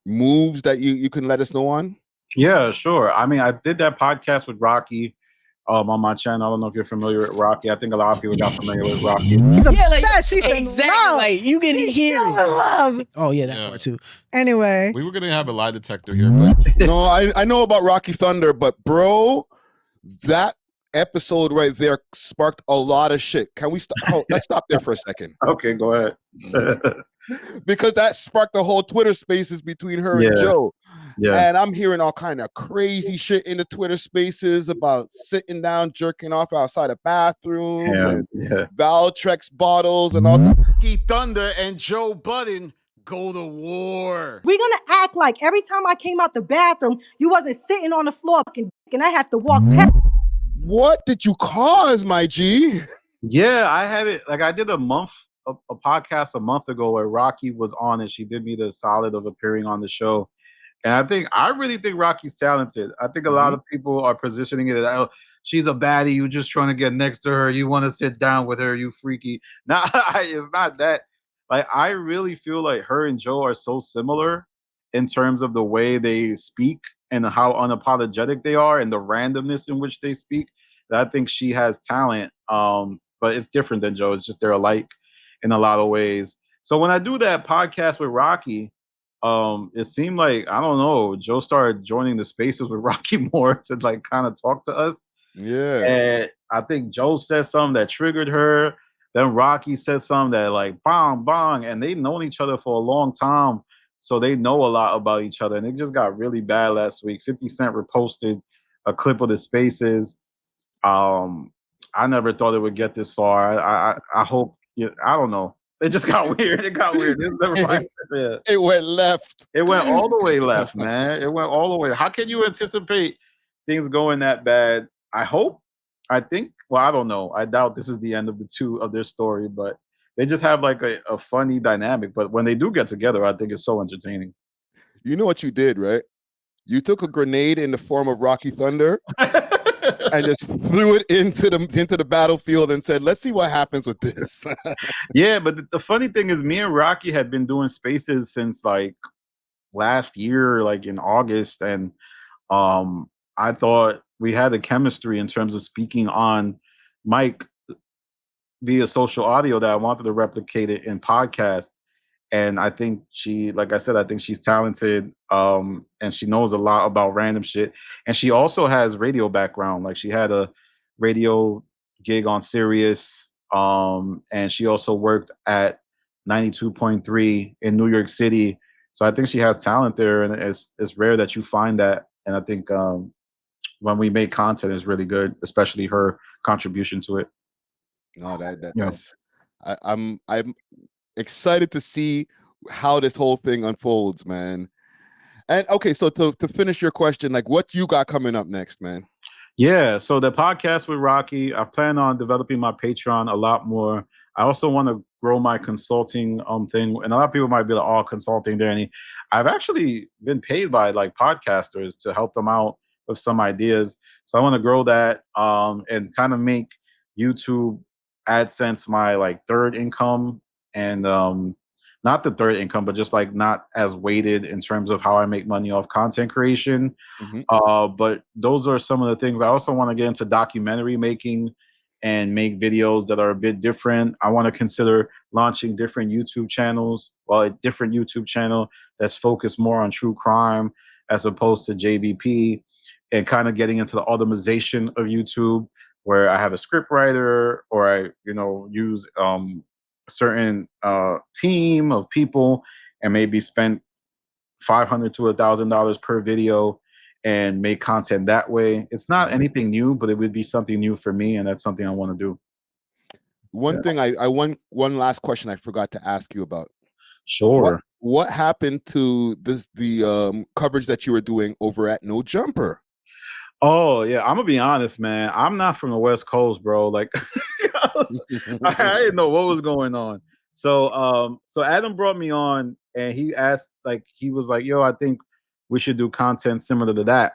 moves that you can let us know on? Yeah, sure. I mean, I did that podcast with Raqi on my channel. I don't know if you're familiar with Raqi. I think a lot of people got familiar with Raqi. She's Yeah, like, obsessed. She's in exactly. love. Like, you can hear Still in it. love. Oh yeah, that Yeah. part too. Anyway, We were gonna have a lie detector here, but No, I know about Raqi Thunda, but bro, that episode right there sparked a lot of shit. Can we stop? Oh, let's stop there for a second. Okay, go ahead. Because that sparked the whole Twitter spaces between her and Yeah. Joe. Yeah. And I'm hearing all kind of crazy shit in the Twitter spaces about sitting down, jerking off outside of bathrooms and Yeah. Valtrex bottles and all that. Raqi Thunda and Joe Budden go to war. We're gonna act like every time I came out the bathroom, you wasn't sitting on the floor fucking and I had to walk past. What did you cause, my G? Yeah, I had it. Like I did a podcast a month ago where Raqi was on and she did me the solid of appearing on the show. And I really think Raqi's talented. I think a lot of people are positioning it as, oh, she's a baddie. You just trying to get next to her. You want to sit down with her. You freaky. Nah, it's not that. Like I really feel like her and Joe are so similar in terms of the way they speak and how unapologetic they are and the randomness in which they speak. That I think she has talent. But it's different than Joe. It's just they're alike in a lot of ways. So when I do that podcast with Raqi, it seemed like I don't know, Joe started joining the spaces with Raqi more to like kind of talk to us. Yeah. And I think Joe said something that triggered her. Then Raqi said something that like bong bong, and they've known each other for a long time, so they know a lot about each other. And it just got really bad last week. 50 Cent reposted a clip of the spaces. I never thought it would get this far. I hope. I don't know. It just got weird. It got weird. Yeah. It went left. It went all the way left, man. It went all the way. How can you anticipate things going that bad? I hope. I think. Well, I don't know. I doubt this is the end of the two of their story, but they just have like a funny dynamic. But when they do get together, I think it's so entertaining. You know what you did, right? You took a grenade in the form of Raqi Thunda and just threw it into the battlefield and said, "Let's see what happens with this." Yeah, but the funny thing is, me and Raqi had been doing spaces since like last year, like in August, and I thought we had the chemistry in terms of speaking on mic via social audio that I wanted to replicate it in podcast. And I think she, like I said, I think she's talented, and she knows a lot about random shit. And she also has radio background. Like she had a radio gig on Sirius, and she also worked at 92.3 in New York City. So I think she has talent there, and it's rare that you find that. And I think when we make content, is really good, especially her contribution to it. No, that's I'm excited to see how this whole thing unfolds, man. And okay, so to finish your question, like what you got coming up next, man? Yeah, so the podcast with Raqi, I plan on developing my Patreon a lot more. I also want to grow my consulting thing. And a lot of people might be like, oh, consulting, Danny. I've actually been paid by like podcasters to help them out with some ideas. So I want to grow that and kind of make YouTube AdSense my like third income and not the third income, but just like not as weighted in terms of how I make money off content creation. Mhm. But those are some of the things. I also want to get into documentary making and make videos that are a bit different. I want to consider launching different YouTube channels, well, a different YouTube channel that's focused more on true crime as opposed to JBP, and kind of getting into the automation of YouTube, where I have a script writer or I, use certain team of people and maybe spend $500 to $1,000 per video and make content that way. It's not anything new, but it would be something new for me, and that's something I want to do. One thing one last question I forgot to ask you about. Sure. What happened to the coverage that you were doing over at No Jumper? Oh yeah, I'm gonna be honest, man. I'm not from the West Coast, bro. Like, I didn't know what was going on. So Adam brought me on, and he asked, like, he was like, "Yo, I think we should do content similar to that."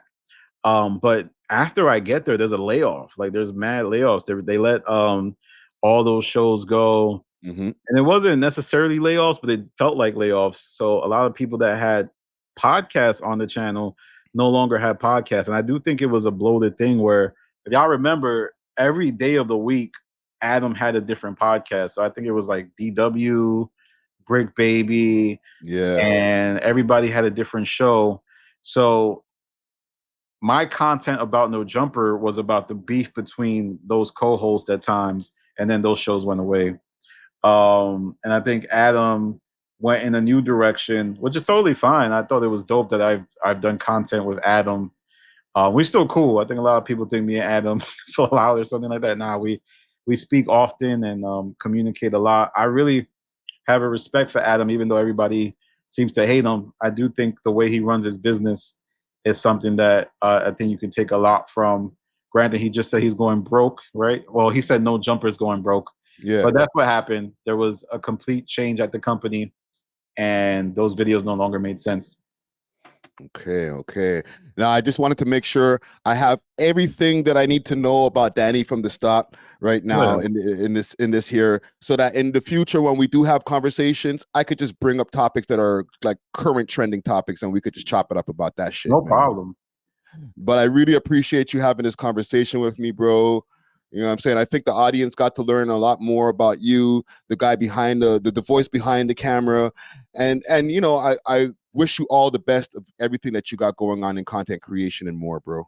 But after I get there, there's a layoff. Like, there's mad layoffs. They let all those shows go, Mhm. and it wasn't necessarily layoffs, but it felt like layoffs. So a lot of people that had podcasts on the channel no longer had podcasts. And I do think it was a bloated thing where, if y'all remember, every day of the week, Adam had a different podcast. So I think it was like DW, Brick Baby, Yeah. and everybody had a different show. So my content about No Jumper was about the beef between those co-hosts at times, and then those shows went away. And I think Adam went in a new direction, which is totally fine. I thought it was dope that I've done content with Adam. We're still cool. I think a lot of people think me and Adam fall out or something like that. Nah, we speak often and communicate a lot. I really have a respect for Adam, even though everybody seems to hate him. I do think the way he runs his business is something that I think you can take a lot from. Granted, he just said he's going broke, right? Well, he said No Jumper is going broke. Yeah. But that's what happened. There was a complete change at the company, and those videos no longer made sense. Okay. Now I just wanted to make sure I have everything that I need to know about Danny from the start right now Yeah. in this here, so that in the future when we do have conversations, I could just bring up topics that are like current trending topics, and we could just chop it up about that shit. No man. problem. But I really appreciate you having this conversation with me, bro. You know what I'm saying? I think the audience got to learn a lot more about you, the guy behind the voice behind the camera. And I wish you all the best of everything that you got going on in content creation and more, bro.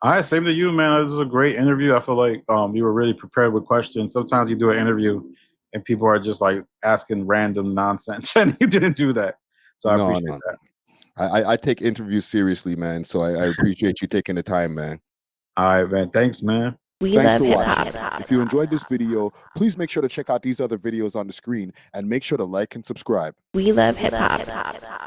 All right, same to you, man. This was a great interview. I feel like you were really prepared with questions. Sometimes you do an interview and people are just like asking random nonsense, and you didn't do that. So I appreciate that. I take interviews seriously, man. So I appreciate you taking the time, man. All right, man. Thanks, man. Thanks for watching. If you enjoyed this video, please make sure to check out these other videos on the screen and make sure to like and subscribe. We love hip hop.